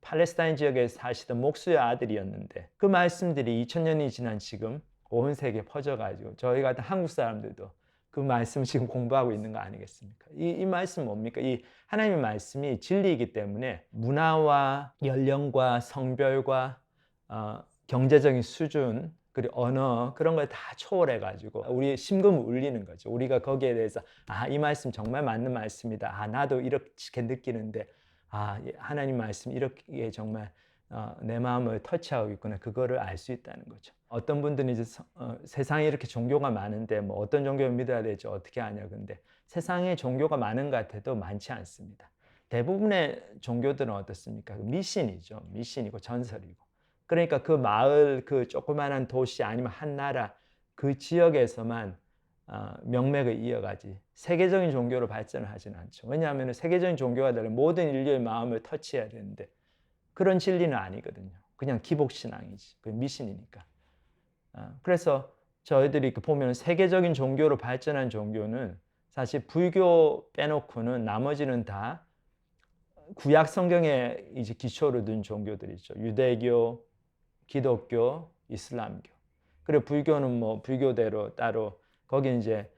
팔레스타인 지역에 사시던 목수의 아들이었는데 그 말씀들이 2000년이 지난 지금 온 세계에 퍼져가지고 저희 같은 한국 사람들도 그 말씀을 지금 공부하고 있는 거 아니겠습니까? 이 말씀 뭡니까? 이 하나님의 말씀이 진리이기 때문에 문화와 연령과 성별과 경제적인 수준 그리고 언어 그런 걸 다 초월해가지고 우리의 심금을 울리는 거죠. 우리가 거기에 대해서 이 말씀 정말 맞는 말씀이다. 나도 이렇게 느끼는데 하나님 말씀 이렇게 정말 내 마음을 터치하고 있구나. 그거를 알 수 있다는 거죠. 어떤 분들은 이제 세상에 이렇게 종교가 많은데 뭐 어떤 종교를 믿어야 될지 어떻게 아냐. 근데 세상에 종교가 많은 것 같아도 많지 않습니다. 대부분의 종교들은 어떻습니까? 미신이죠. 미신이고 전설이고. 그러니까 그 마을, 그 조그마한 도시 아니면 한 나라 그 지역에서만 명맥을 이어가지 세계적인 종교로 발전을 하지는 않죠. 왜냐하면 세계적인 종교가 되면 모든 인류의 마음을 터치해야 되는데 그런 진리는 아니거든요. 그냥 기복신앙이지. 그 미신이니까. 그래서 저희들이 보면 세계적인 종교로 발전한 종교는 사실 불교 빼놓고는 나머지는 다 구약 성경에 이제 기초를 둔 종교들이죠. 유대교, 기독교, 이슬람교. 그리고 불교는 뭐 불교대로 따로 거기 이제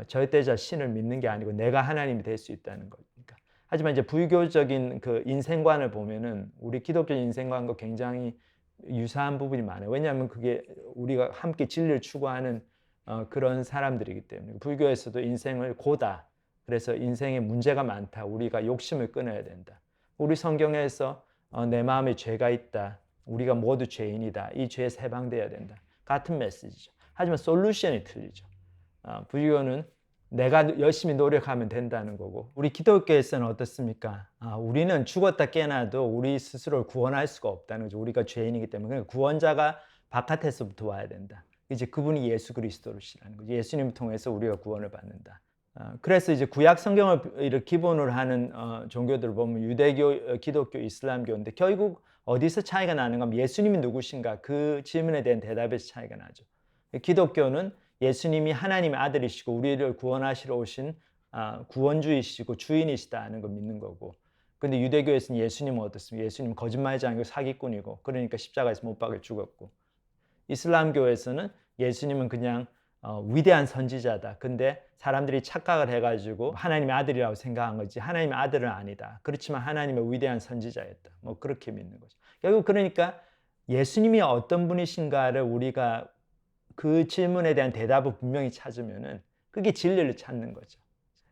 절대자 신을 믿는 게 아니고 내가 하나님이 될 수 있다는 거니까. 하지만 이제 불교적인 그 인생관을 보면은 우리 기독교 인생관과 굉장히 유사한 부분이 많아요. 왜냐하면 그게 우리가 함께 진리를 추구하는 그런 사람들이기 때문에. 불교에서도 인생을 고다. 그래서 인생에 문제가 많다. 우리가 욕심을 끊어야 된다. 우리 성경에서 내 마음에 죄가 있다. 우리가 모두 죄인이다. 이 죄에서 해방돼야 된다. 같은 메시지죠. 하지만 솔루션이 틀리죠. 불교는 내가 열심히 노력하면 된다는 거고, 우리 기독교에서는 어떻습니까? 우리는 죽었다 깨어나도 우리 스스로를 구원할 수가 없다는 거죠. 우리가 죄인이기 때문에. 그러니까 구원자가 바깥에서부터 와야 된다. 이제 그분이 예수 그리스도시라는 거죠. 예수님을 통해서 우리가 구원을 받는다. 그래서 이제 구약 성경을 기본으로 하는 종교들을 보면 유대교, 기독교, 이슬람교인데 결국 어디서 차이가 나는가 하면 예수님이 누구신가 그 질문에 대한 대답에서 차이가 나죠. 기독교는 예수님이 하나님의 아들이시고 우리를 구원하시러 오신 구원주이시고 주인이시다는 걸 믿는 거고, 근데 유대교에서는 예수님은 어떻습니까? 예수님은 거짓말하지 않고 사기꾼이고 그러니까 십자가에서 못 박혀 죽었고, 이슬람교에서는 예수님은 그냥 위대한 선지자다. 근데 사람들이 착각을 해가지고 하나님의 아들이라고 생각한 거지 하나님의 아들은 아니다. 그렇지만 하나님의 위대한 선지자였다. 뭐 그렇게 믿는 거죠. 결국 그러니까 예수님이 어떤 분이신가를 우리가 그 질문에 대한 대답을 분명히 찾으면은 그게 진리를 찾는 거죠.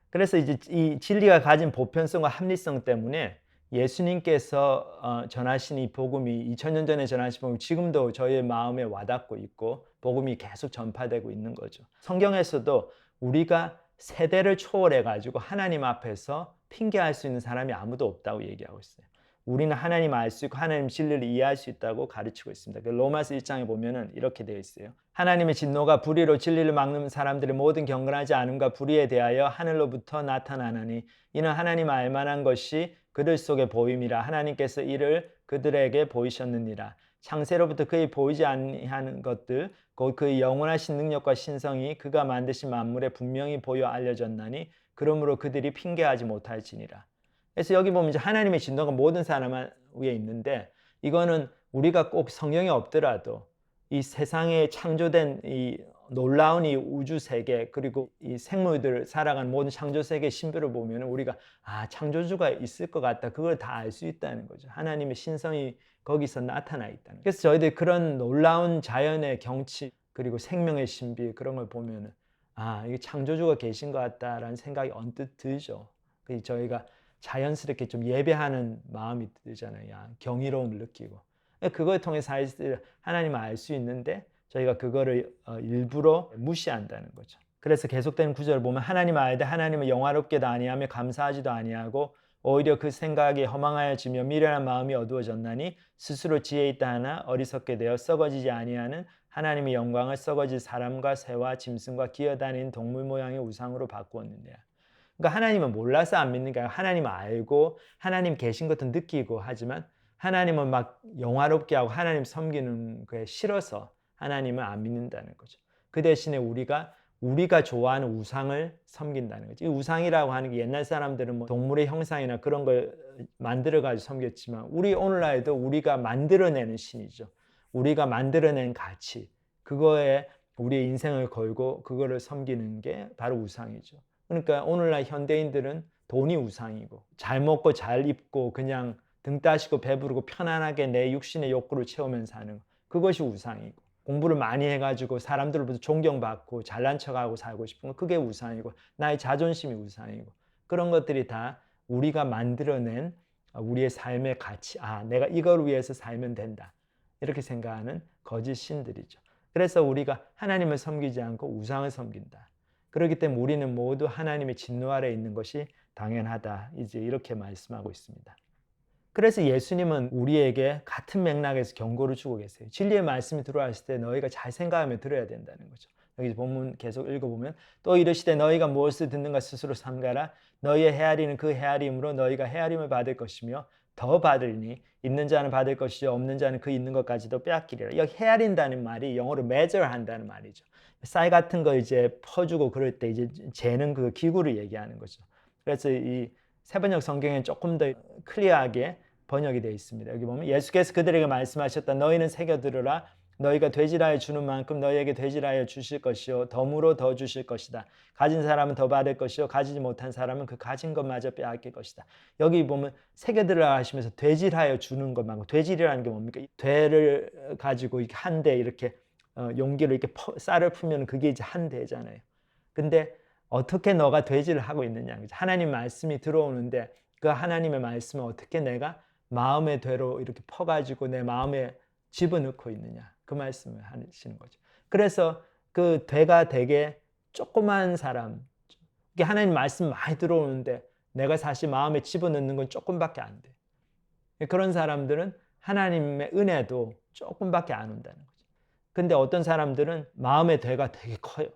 그래서 이제 이 진리가 가진 보편성과 합리성 때문에 예수님께서 전하신 이 복음이 2000년 전에 전하신 복음이 지금도 저희의 마음에 와닿고 있고 복음이 계속 전파되고 있는 거죠. 성경에서도 우리가 세대를 초월해 가지고 하나님 앞에서 핑계할 수 있는 사람이 아무도 없다고 얘기하고 있어요. 우리는 하나님 알 수 있고 하나님 진리를 이해할 수 있다고 가르치고 있습니다. 로마서 1장에 보면은 이렇게 되어 있어요. 하나님의 진노가 불의로 진리를 막는 사람들의 모든 경건하지 않음과 불의에 대하여 하늘로부터 나타나나니 이는 하나님 알만한 것이 그들 속에 보임이라. 하나님께서 이를 그들에게 보이셨느니라. 창세로부터 그의 보이지 아니하는 것들 곧 그의 영원하신 능력과 신성이 그가 만드신 만물에 분명히 보여 알려졌나니 그러므로 그들이 핑계하지 못할지니라. 그래서 여기 보면 이제 하나님의 진노가 모든 사람 위에 있는데, 이거는 우리가 꼭 성경에 없더라도 이 세상에 창조된 이 놀라운 이 우주 세계 그리고 이 생물들 살아가는 모든 창조 세계의 신비를 보면 우리가 창조주가 있을 것 같다. 그걸 다 알 수 있다는 거죠. 하나님의 신성이 거기서 나타나 있다는 거죠. 그래서 저희들이 그런 놀라운 자연의 경치 그리고 생명의 신비 그런 걸 보면 이게 창조주가 계신 것 같다라는 생각이 언뜻 들죠. 저희가 자연스럽게 좀 예배하는 마음이 들잖아요. 경이로움을 느끼고. 그걸 통해 사실 하나님을 알 수 있는데 저희가 그거를 일부러 무시한다는 거죠. 그래서 계속되는 구절을 보면 하나님을 알되 하나님을 영화롭게도 아니하며 감사하지도 아니하고 오히려 그 생각이 허망하여지며 미련한 마음이 어두워졌나니 스스로 지혜 있다 하나 어리석게 되어 썩어지지 아니하는 하나님의 영광을 썩어질 사람과 새와 짐승과 기어다니는 동물 모양의 우상으로 바꾸었느니라. 그러니까 하나님은 몰라서 안 믿는 게 아니라 하나님을 알고 하나님 계신 것도 느끼고 하지만 하나님은 막 영화롭게 하고 하나님 섬기는 거에 싫어서 하나님을 안 믿는다는 거죠. 그 대신에 우리가 좋아하는 우상을 섬긴다는 거죠. 이 우상이라고 하는 게 옛날 사람들은 뭐 동물의 형상이나 그런 걸 만들어가지고 섬겼지만 우리 오늘날에도 우리가 만들어내는 신이죠. 우리가 만들어낸 가치, 그거에 우리의 인생을 걸고 그거를 섬기는 게 바로 우상이죠. 그러니까 오늘날 현대인들은 돈이 우상이고 잘 먹고 잘 입고 그냥 등 따시고 배부르고 편안하게 내 육신의 욕구를 채우면서 사는 거, 그것이 우상이고 공부를 많이 해가지고 사람들로부터 존경받고 잘난 척하고 살고 싶은 거, 그게 우상이고 나의 자존심이 우상이고 그런 것들이 다 우리가 만들어낸 우리의 삶의 가치, 내가 이걸 위해서 살면 된다 이렇게 생각하는 거짓 신들이죠. 그래서 우리가 하나님을 섬기지 않고 우상을 섬긴다. 그렇기 때문에 우리는 모두 하나님의 진노 아래에 있는 것이 당연하다. 이제 이렇게 말씀하고 있습니다. 그래서 예수님은 우리에게 같은 맥락에서 경고를 주고 계세요. 진리의 말씀이 들어왔을 때 너희가 잘 생각하며 들어야 된다는 거죠. 여기 본문 계속 읽어보면 또 이르시되 너희가 무엇을 듣는가 스스로 삼가라. 너희의 헤아리는 그 헤아림으로 너희가 헤아림을 받을 것이며 더 받으리니 있는 자는 받을 것이요 없는 자는 그 있는 것까지도 빼앗기리라. 여기 헤아린다는 말이 영어로 measure 한다는 말이죠. 쌀 같은 거 이제 퍼주고 그럴 때 이제 재는 그 기구를 얘기하는 거죠. 그래서 이 세번역 성경에는 조금 더 클리어하게 번역이 되어 있습니다. 여기 보면 예수께서 그들에게 말씀하셨다. 너희는 새겨 들으라. 너희가 되질하여 주는 만큼 너희에게 되질하여 주실 것이요 덤으로 더 주실 것이다. 가진 사람은 더 받을 것이요 가지지 못한 사람은 그 가진 것마저 빼앗길 것이다. 여기 보면 새겨 들으라 하시면서 되질하여 주는 것만, 되질이라는 게 뭡니까? 되를 가지고 한 대 이렇게 용기를 이렇게 쌀을 풀면 그게 이제 한 대잖아요. 근데 어떻게 너가 되질을 하고 있느냐. 하나님 말씀이 들어오는데 그 하나님의 말씀을 어떻게 내가 마음의 되로 이렇게 퍼가지고 내 마음에 집어넣고 있느냐. 그 말씀을 하시는 거죠. 그래서 그 되가 되게 조그만 사람, 이게 하나님 말씀 많이 들어오는데 내가 사실 마음에 집어넣는 건 조금밖에 안 돼. 그런 사람들은 하나님의 은혜도 조금밖에 안 온다는 거죠. 근데 어떤 사람들은 마음의 되가 되게 커요.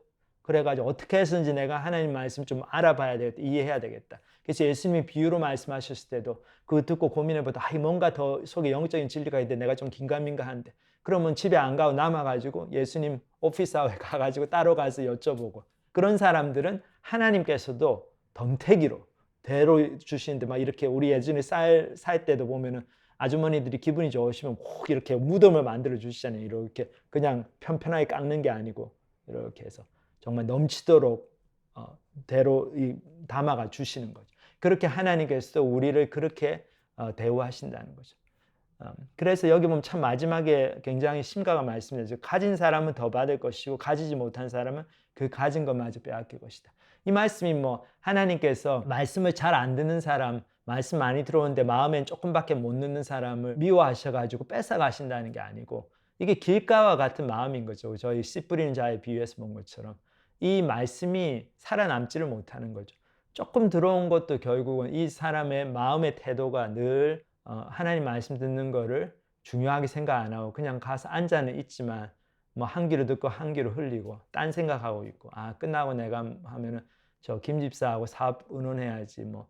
그래가지고 어떻게 해서든지 내가 하나님 말씀 좀 알아봐야 되겠다, 이해해야 되겠다. 그래서 예수님이 비유로 말씀하셨을 때도 그거 듣고 고민해보다 뭔가 더 속에 영적인 진리가 있는데 내가 좀 긴가민가한데, 그러면 집에 안 가고 남아가지고 예수님 오피스아워에 가가지고 따로 가서 여쭤보고, 그런 사람들은 하나님께서도 덤태기로 대로 주시는데, 막 이렇게 우리 예전에 쌀 살 때도 보면은 아주머니들이 기분이 좋으시면 꼭 이렇게 무덤을 만들어 주시잖아요. 이렇게 그냥 편편하게 깎는 게 아니고 이렇게 해서 정말 넘치도록 대로 담아가 주시는 거죠. 그렇게 하나님께서 우리를 그렇게 대우하신다는 거죠. 그래서 여기 보면 참 마지막에 굉장히 심각한 말씀이죠. 가진 사람은 더 받을 것이고 가지지 못한 사람은 그 가진 것마저 빼앗길 것이다. 이 말씀이 뭐 하나님께서 말씀을 잘 안 듣는 사람, 말씀 많이 들어오는데 마음엔 조금밖에 못 넣는 사람을 미워하셔가지고 뺏어가신다는 게 아니고, 이게 길가와 같은 마음인 거죠. 저희 씨 뿌리는 자의 비유에서 본 것처럼 이 말씀이 살아남지를 못하는 거죠. 조금 들어온 것도 결국은 이 사람의 마음의 태도가 늘 하나님 말씀 듣는 거를 중요하게 생각 안 하고 그냥 가서 앉아는 있지만 뭐 한 귀로 듣고 한 귀로 흘리고 딴 생각하고 있고, 끝나고 내가 하면은 저 김 집사하고 사업 의논해야지, 뭐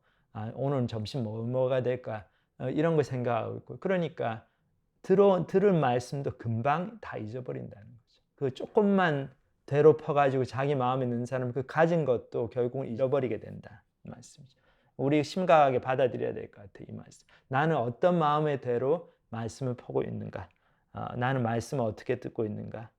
오늘 점심 뭐 먹어야 될까, 이런 거 생각하고 있고, 그러니까 들을 말씀도 금방 다 잊어버린다는 거죠. 그 조금만 되짚어가지고 자기 마음에 넣는 사람은 그 가진 것도 결국은 잊어버리게 된다, 이 말씀이죠. 우리 심각하게 받아들여야 될 것 같아요, 이 말씀. 나는 어떤 마음의 대로 말씀을 보고 있는가, 나는 말씀을 어떻게 듣고 있는가,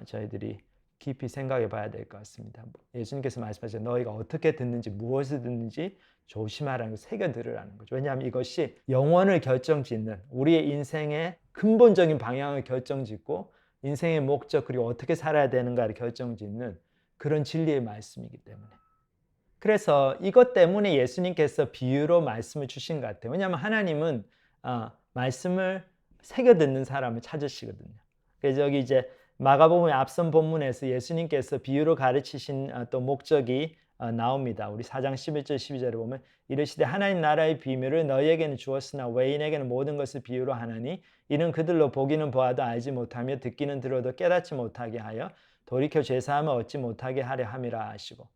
저희들이 깊이 생각해 봐야 될 것 같습니다. 예수님께서 말씀하셨죠. 너희가 어떻게 듣는지, 무엇을 듣는지 조심하라는 거, 새겨 들으라는 거죠. 왜냐하면 이것이 영혼을 결정짓는, 우리의 인생의 근본적인 방향을 결정짓고 인생의 목적, 그리고 어떻게 살아야 되는가를 결정짓는 그런 진리의 말씀이기 때문에. 그래서 이것 때문에 예수님께서 비유로 말씀을 주신 것 같아요. 왜냐하면 하나님은 말씀을 새겨 듣는 사람을 찾으시거든요. 그래서 여기 이제 마가복음의 앞선 본문에서 예수님께서 비유로 가르치신 또 목적이 나옵니다. 우리 4장 11절 12절에 보면 이르시되 하나님 나라의 비밀을 너희에게는 주었으나 외인에게는 모든 것을 비유로 하나니 이는 그들로 보기는 보아도 알지 못하며 듣기는 들어도 깨닫지 못하게 하여 돌이켜 죄사함을 얻지 못하게 하려 함이라 하시고,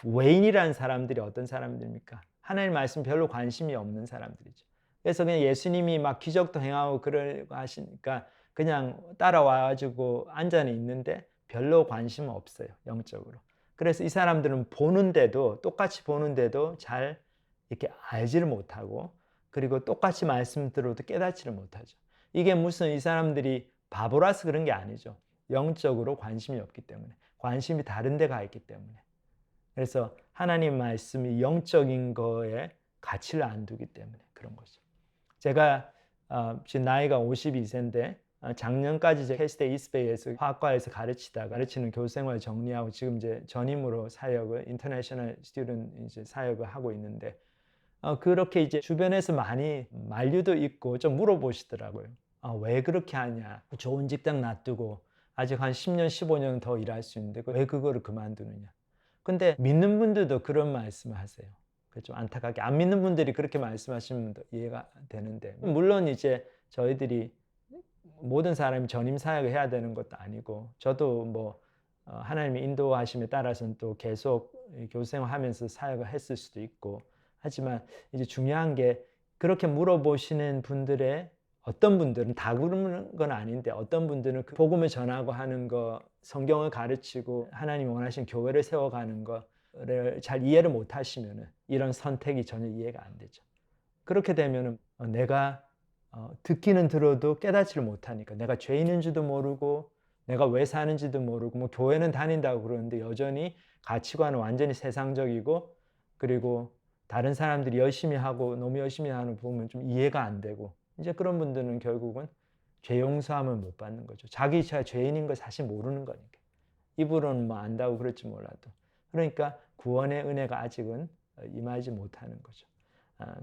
외인이라는 사람들이 어떤 사람들입니까? 하나님 말씀 별로 관심이 없는 사람들이죠. 그래서 그냥 예수님이 막 기적도 행하고 그러고 하시니까 그냥 따라와가지고 앉아는 있는데 별로 관심은 없어요, 영적으로. 그래서 이 사람들은 똑같이 보는데도 잘 이렇게 알지를 못하고, 그리고 똑같이 말씀 들어도 깨닫지를 못하죠. 이게 무슨 이 사람들이 바보라서 그런 게 아니죠. 영적으로 관심이 없기 때문에, 관심이 다른 데 가 있기 때문에. 그래서 하나님 말씀이 영적인 거에 가치를 안 두기 때문에 그런 거죠. 제가 지금 나이가 52세인데 작년까지 제 K스테이트 이스트베이에서 화학과에서 가르치는 교수생활 정리하고 지금 이제 전임으로 사역을, 인터내셔널 스튜던트 이제 사역을 하고 있는데, 그렇게 이제 주변에서 많이 만류도 있고 좀 물어보시더라고요. 왜 그렇게 하냐? 좋은 직장 놔두고 아직 한 10년, 15년 더 일할 수 있는데 왜 그거를 그만두느냐? 근데 믿는 분들도 그런 말씀을 하세요. 좀 안타깝게 안 믿는 분들이 그렇게 말씀하시면 이해가 되는데, 물론 이제 저희들이 모든 사람이 전임 사역을 해야 되는 것도 아니고, 저도 뭐 하나님의 인도하심에 따라서는 또 계속 교수생활하면서 사역을 했을 수도 있고, 하지만 이제 중요한 게 그렇게 물어보시는 분들의 어떤 분들은 다 그러는 건 아닌데, 어떤 분들은 그 복음을 전하고 하는 거, 성경을 가르치고 하나님이 원하시는 교회를 세워가는 거를 잘 이해를 못 하시면 이런 선택이 전혀 이해가 안 되죠. 그렇게 되면 내가 듣기는 들어도 깨닫지를 못하니까, 내가 죄인인 줄도 모르고 내가 왜 사는지도 모르고, 뭐 교회는 다닌다고 그러는데 여전히 가치관은 완전히 세상적이고, 그리고 다른 사람들이 열심히 하고 너무 열심히 하는 거 보면 좀 이해가 안 되고, 이제 그런 분들은 결국은 죄 용서함을 못 받는 거죠. 자기 죄인인 걸 사실 모르는 거니까. 입으로는 뭐 안다고 그럴지 몰라도. 그러니까 구원의 은혜가 아직은 임하지 못하는 거죠.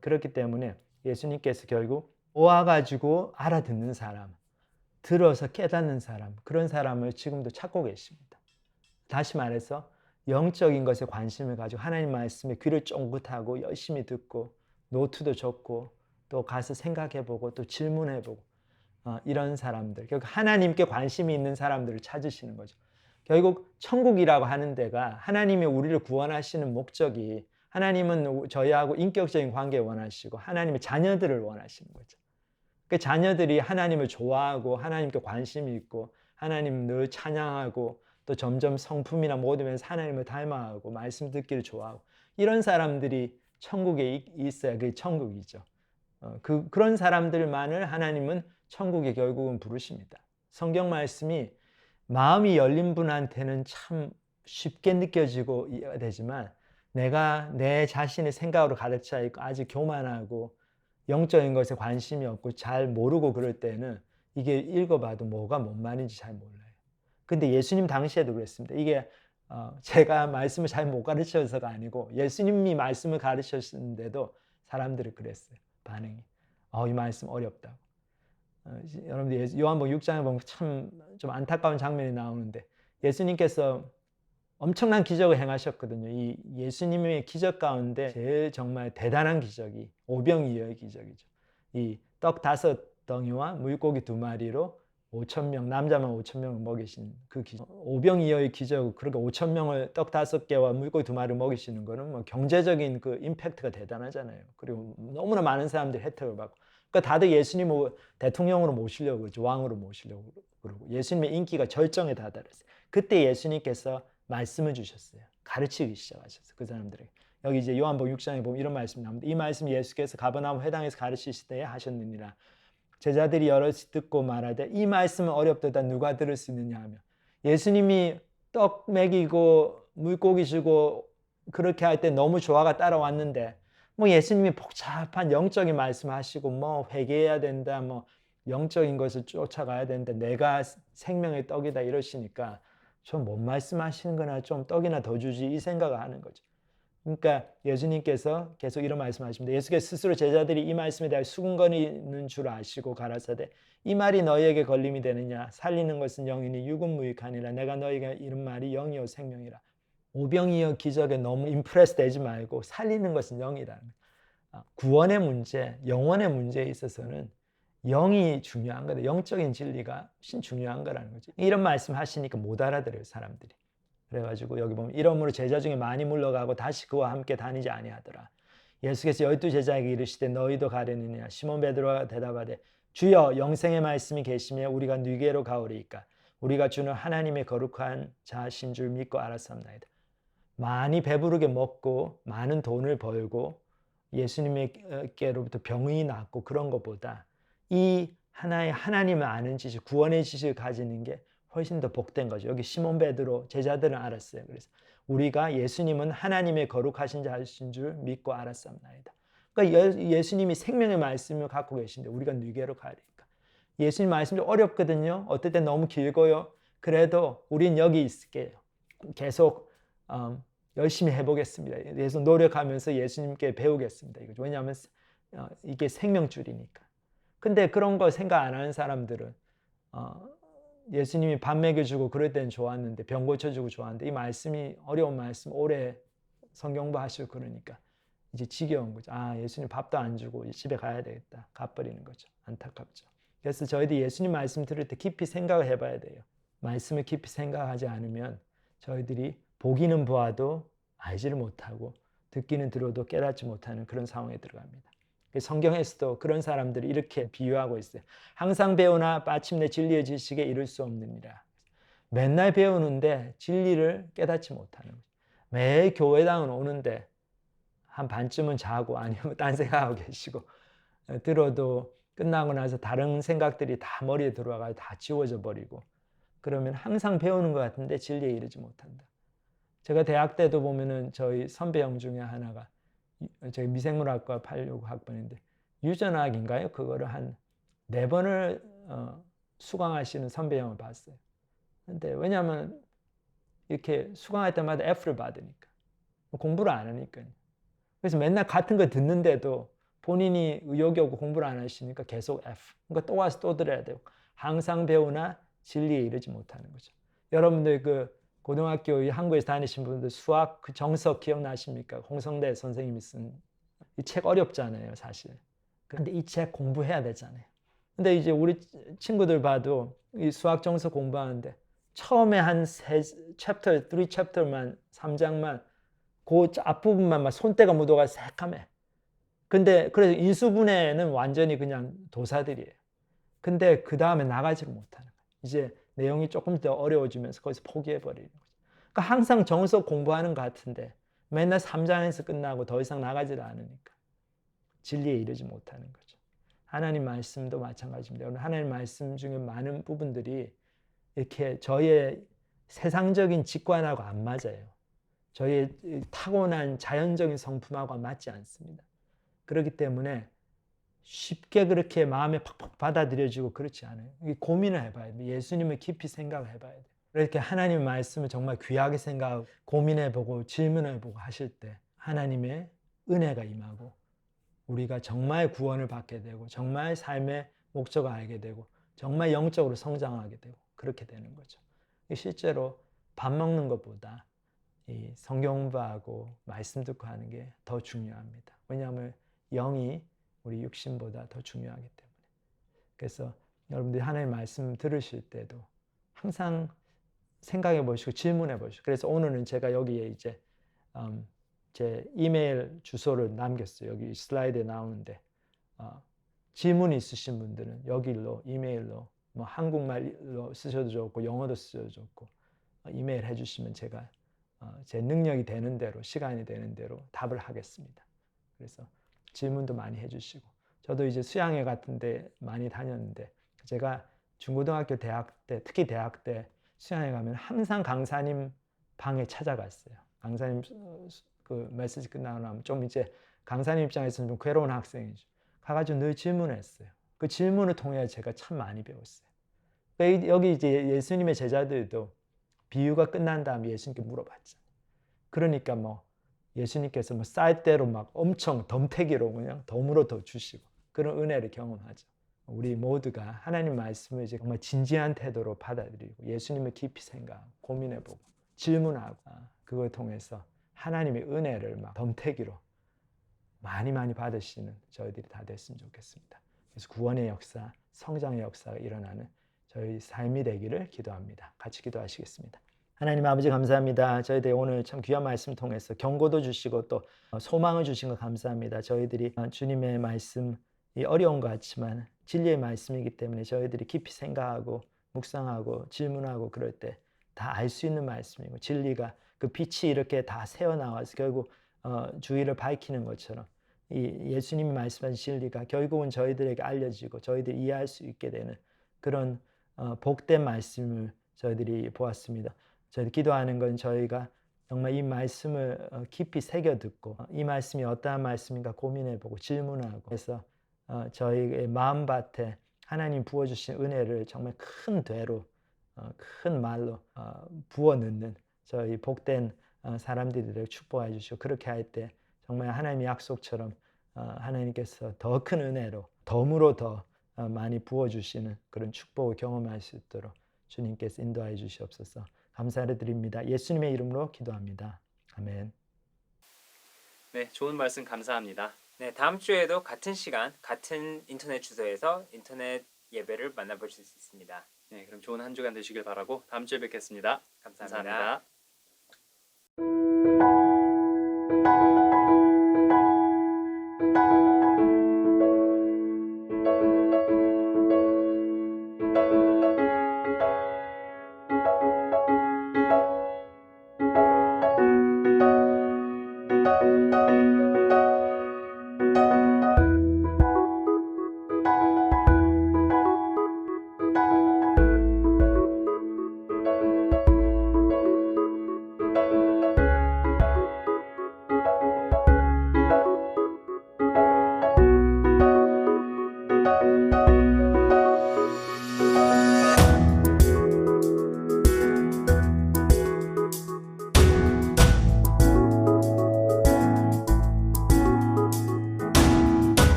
그렇기 때문에 예수님께서 결국 모아가지고 알아듣는 사람, 들어서 깨닫는 사람, 그런 사람을 지금도 찾고 계십니다. 다시 말해서 영적인 것에 관심을 가지고 하나님 말씀에 귀를 쫑긋하고 열심히 듣고 노트도 적고 또 가서 생각해보고 또 질문해보고 이런 사람들, 결국 하나님께 관심이 있는 사람들을 찾으시는 거죠. 결국 천국이라고 하는 데가 하나님이 우리를 구원하시는 목적이, 하나님은 저희하고 인격적인 관계 원하시고 하나님의 자녀들을 원하시는 거죠. 그 자녀들이 하나님을 좋아하고 하나님께 관심이 있고 하나님 늘 찬양하고 또 점점 성품이나 모든 면에서 하나님을 닮아가고 말씀 듣기를 좋아하고 이런 사람들이 천국에 있어야 그게 천국이죠. 그런 사람들만을 하나님은 천국에 결국은 부르십니다. 성경 말씀이 마음이 열린 분한테는 참 쉽게 느껴지고 이해가 되지만 내가 내 자신의 생각으로 가득 차 있고 아직 교만하고 영적인 것에 관심이 없고 잘 모르고 그럴 때는 이게 읽어봐도 뭐가 뭔 말인지 잘 몰라요. 근데 예수님 당시에도 그랬습니다. 이게 제가 말씀을 잘 못 가르쳐서가 아니고 예수님이 말씀을 가르쳤는데도 사람들이 그랬어요. 반응이. 이 말씀 어렵다고. 여러분들 요한복음 6장에 보면 참 좀 안타까운 장면이 나오는데 예수님께서 엄청난 기적을 행하셨거든요. 이 예수님의 기적 가운데 제일 정말 대단한 기적이 오병이어의 기적이죠. 이 떡 5덩이와 물고기 2마리로 5,000명, 남자만 5,000명을 먹이신 그 기적. 오병이어의 기적, 그러니까 5,000명을 떡 5개와 물고기 2마리를 먹이시는 거는 뭐 경제적인 그 임팩트가 대단하잖아요. 그리고 너무나 많은 사람들이 혜택을 받고. 그러니까 다들 예수님을 대통령으로 모시려고 그러죠. 왕으로 모시려고 그러고. 예수님의 인기가 절정에 다다랐어요. 그때 예수님께서 말씀을 주셨어요. 가르치기 시작하셨어요. 그 사람들에게. 여기 이제 요한복음 6장에 보면 이런 말씀이 나옵니다. 이 말씀 예수께서 가버나움 회당에서 가르치실 때에 하셨느니라. 제자들이 여럿이 듣고 말하되 이 말씀은 어렵도다 누가 들을 수 있느냐 하며 예수님이 떡 먹이고 물고기 주고 그렇게 할 때 너무 조화가 따라왔는데 뭐 예수님이 복잡한 영적인 말씀하시고 뭐 회개해야 된다 뭐 영적인 것을 쫓아가야 된다 내가 생명의 떡이다 이러시니까 좀 뭔 말씀하시는 거나 좀 떡이나 더 주지 이 생각을 하는 거죠. 그러니까 예수님께서 계속 이런 말씀하십니다. 예수께서 스스로 제자들이 이 말씀에 대하여 수군거리는 줄 아시고 가라사대 이 말이 너희에게 걸림이 되느냐 살리는 것은 영이니 육은 무익하니라 내가 너희에게 이른 말이 영이요 생명이라. 오병이어 기적에 너무 임프레스 되지 말고 살리는 것은 영이라는 거예요. 구원의 문제, 영원의 문제에 있어서는 영이 중요한 거다. 영적인 진리가 훨씬 중요한 거라는 거죠. 이런 말씀 하시니까 못 알아들어요, 사람들이. 그래가지고 여기 보면 이러므로 제자 중에 많이 물러가고 다시 그와 함께 다니지 아니하더라. 예수께서 12제자에게 이르시되 너희도 가려느냐 시몬 베드로가 대답하되 주여 영생의 말씀이 계시며 우리가 누게로 가오리이까 우리가 주는 하나님의 거룩한 자신 줄 믿고 알았사옵나이다. 많이 배부르게 먹고 많은 돈을 벌고 예수님께로부터 병이 낫고 그런 것보다 이 하나의 하나님을 아는 지식, 구원의 지식을 가지는 게 훨씬 더 복된 거죠. 여기 시몬 베드로 제자들은 알았어요. 그래서 우리가 예수님은 하나님의 거룩하신 자신 줄 믿고 알았사옵나이다. 그러니까 예수님이 생명의 말씀을 갖고 계신데 우리가 누게로 가리까. 예수님 말씀이 어렵거든요. 어떨 때 너무 길고요. 그래도 우린 여기 있을게요. 계속 열심히 해보겠습니다. 계속 노력하면서 예수님께 배우겠습니다. 왜냐하면 이게 생명줄이니까. 근데 그런 거 생각 안 하는 사람들은 예수님이 밥 먹여주고 그럴 때는 좋았는데 병 고쳐주고 좋았는데 이 말씀이 어려운 말씀 오래 성경부 하시고 그러니까 이제 지겨운 거죠. 예수님 밥도 안 주고 이제 집에 가야 되겠다. 가버리는 거죠. 안타깝죠. 그래서 저희들이 예수님 말씀 들을 때 깊이 생각을 해봐야 돼요. 말씀을 깊이 생각하지 않으면 저희들이 보기는 보아도 알지를 못하고 듣기는 들어도 깨닫지 못하는 그런 상황에 들어갑니다. 성경에서도 그런 사람들이 이렇게 비유하고 있어요. 항상 배우나 마침내 진리의 지식에 이를 수 없느니라. 맨날 배우는데 진리를 깨닫지 못하는 거죠. 매일 교회당은 오는데 한 반쯤은 자고 아니면 딴 생각하고 계시고 들어도 끝나고 나서 다른 생각들이 다 머리에 들어와가지고 다 지워져 버리고 그러면 항상 배우는 것 같은데 진리에 이르지 못한다. 제가 대학 때도 보면은 저희 선배 형 중에 하나가 저희 미생물학과 86학번인데 유전학인가요? 그거를 한 4번을 수강하시는 선배 형을 봤어요. 근데 왜냐하면 이렇게 수강할 때마다 F를 받으니까 공부를 안 하니까요. 그래서 맨날 같은 거 듣는데도 본인이 의욕이 없고 공부를 안 하시니까 계속 F. 그러니까 또 와서 또 들어야 되고 항상 배우나 진리에 이르지 못하는 거죠. 여러분들 그 고등학교 한국에서 다니신 분들 수학 그 정석 기억나십니까? 홍성대 선생님이 쓴 이 책 어렵잖아요, 사실. 근데 이 책 공부해야 되잖아요. 근데 이제 우리 친구들 봐도 이 수학 정석 공부하는데 처음에 한 3챕터만 3장만 그 앞부분만 막 손때가 묻어가 새까매. 근데 그래서 인수분해는 완전히 그냥 도사들이에요. 근데 그 다음에 나가지를 못하는 거예요. 이제 내용이 조금 더 어려워지면서 거기서 포기해버리는 거죠. 그러니까 항상 정석 공부하는 것 같은데 맨날 3장에서 끝나고 더 이상 나가지를 않으니까 진리에 이르지 못하는 거죠. 하나님 말씀도 마찬가지입니다. 오늘 하나님 말씀 중에 많은 부분들이 이렇게 저의 세상적인 직관하고 안 맞아요. 저의 타고난 자연적인 성품하고 맞지 않습니다. 그렇기 때문에 쉽게 그렇게 마음에 팍팍 받아들여지고 그렇지 않아요. 고민을 해봐야 돼요. 예수님을 깊이 생각을 해봐야 돼요. 이렇게 하나님의 말씀을 정말 귀하게 생각하고 고민해보고 질문해보고 하실 때 하나님의 은혜가 임하고 우리가 정말 구원을 받게 되고 정말 삶의 목적을 알게 되고 정말 영적으로 성장하게 되고 그렇게 되는 거죠. 실제로 밥 먹는 것보다 이 성경 공부하고 말씀 듣고 하는 게 더 중요합니다. 왜냐하면 영이 우리 육신보다 더 중요하기 때문에. 그래서 여러분들이 하나님의 말씀 들으실 때도 항상 생각해 보시고 질문해 보시고. 그래서 오늘은 제가 여기에 이제 제 이메일 주소를 남겼어요. 여기 슬라이드에 나오는데 질문이 있으신 분들은 여기로 이메일로 뭐 한국말로 쓰셔도 좋고 영어도 쓰셔도 좋고 이메일 해주시면 제가 제 능력이 되는 대로 시간이 되는 대로 답을 하겠습니다. 그래서 질문도 많이 해주시고 저도 이제 수양회 같은 데 많이 다녔는데 제가 중고등학교 대학 때 특히 대학 때 수양회 가면 항상 강사님 방에 찾아갔어요. 강사님 그 메시지 끝나고 나면 좀 이제 강사님 입장에서는 좀 괴로운 학생이죠. 가가지고 늘 질문했어요. 그 질문을 통해 제가 참 많이 배웠어요. 여기 이제 예수님의 제자들도 비유가 끝난 다음에 예수님께 물어봤죠. 그러니까 뭐 예수님께서 뭐 쌀대로 막 엄청 덤태기로 그냥 덤으로 더 주시고 그런 은혜를 경험하죠. 우리 모두가 하나님 말씀을 이제 정말 진지한 태도로 받아들이고 예수님을 깊이 생각하고 고민해보고 질문하고 그걸 통해서 하나님의 은혜를 막 덤태기로 많이 받으시는 저희들이 다 됐으면 좋겠습니다. 그래서 구원의 역사, 성장의 역사가 일어나는 저희 삶이 되기를 기도합니다. 같이 기도하시겠습니다. 하나님 아버지 감사합니다. 저희들이 오늘 참 귀한 말씀 통해서 경고도 주시고 또 소망을 주신 것 감사합니다. 저희들이 주님의 말씀이 어려운 것 같지만 진리의 말씀이기 때문에 저희들이 깊이 생각하고 묵상하고 질문하고 그럴 때 다 알 수 있는 말씀이고 진리가 그 빛이 이렇게 다 새어나와서 결국 주위를 밝히는 것처럼 이 예수님이 말씀하신 진리가 결국은 저희들에게 알려지고 저희들이 이해할 수 있게 되는 그런 복된 말씀을 저희들이 보았습니다. 저희들 기도하는 건 저희가 정말 이 말씀을 깊이 새겨 듣고 이 말씀이 어떠한 말씀인가 고민해보고 질문하고 해서 저희의 마음밭에 하나님 부어주신 은혜를 정말 큰 되로 큰 말로 부어 넣는 저희 복된 사람들을 축복해 주시고 그렇게 할 때 정말 하나님의 약속처럼 하나님께서 더 큰 은혜로 덤으로 더 많이 부어주시는 그런 축복을 경험할 수 있도록 주님께서 인도하여 주시옵소서. 감사를 드립니다. 예수님의 이름으로 기도합니다. 아멘. 네, 좋은 말씀 감사합니다. 네, 다음 주에도 같은 시간, 같은 인터넷 주소에서 인터넷 예배를 만나보실 수 있습니다. 네, 그럼 좋은 한 주간 되시길 바라고 다음 주에 뵙겠습니다. 감사합니다. 감사합니다.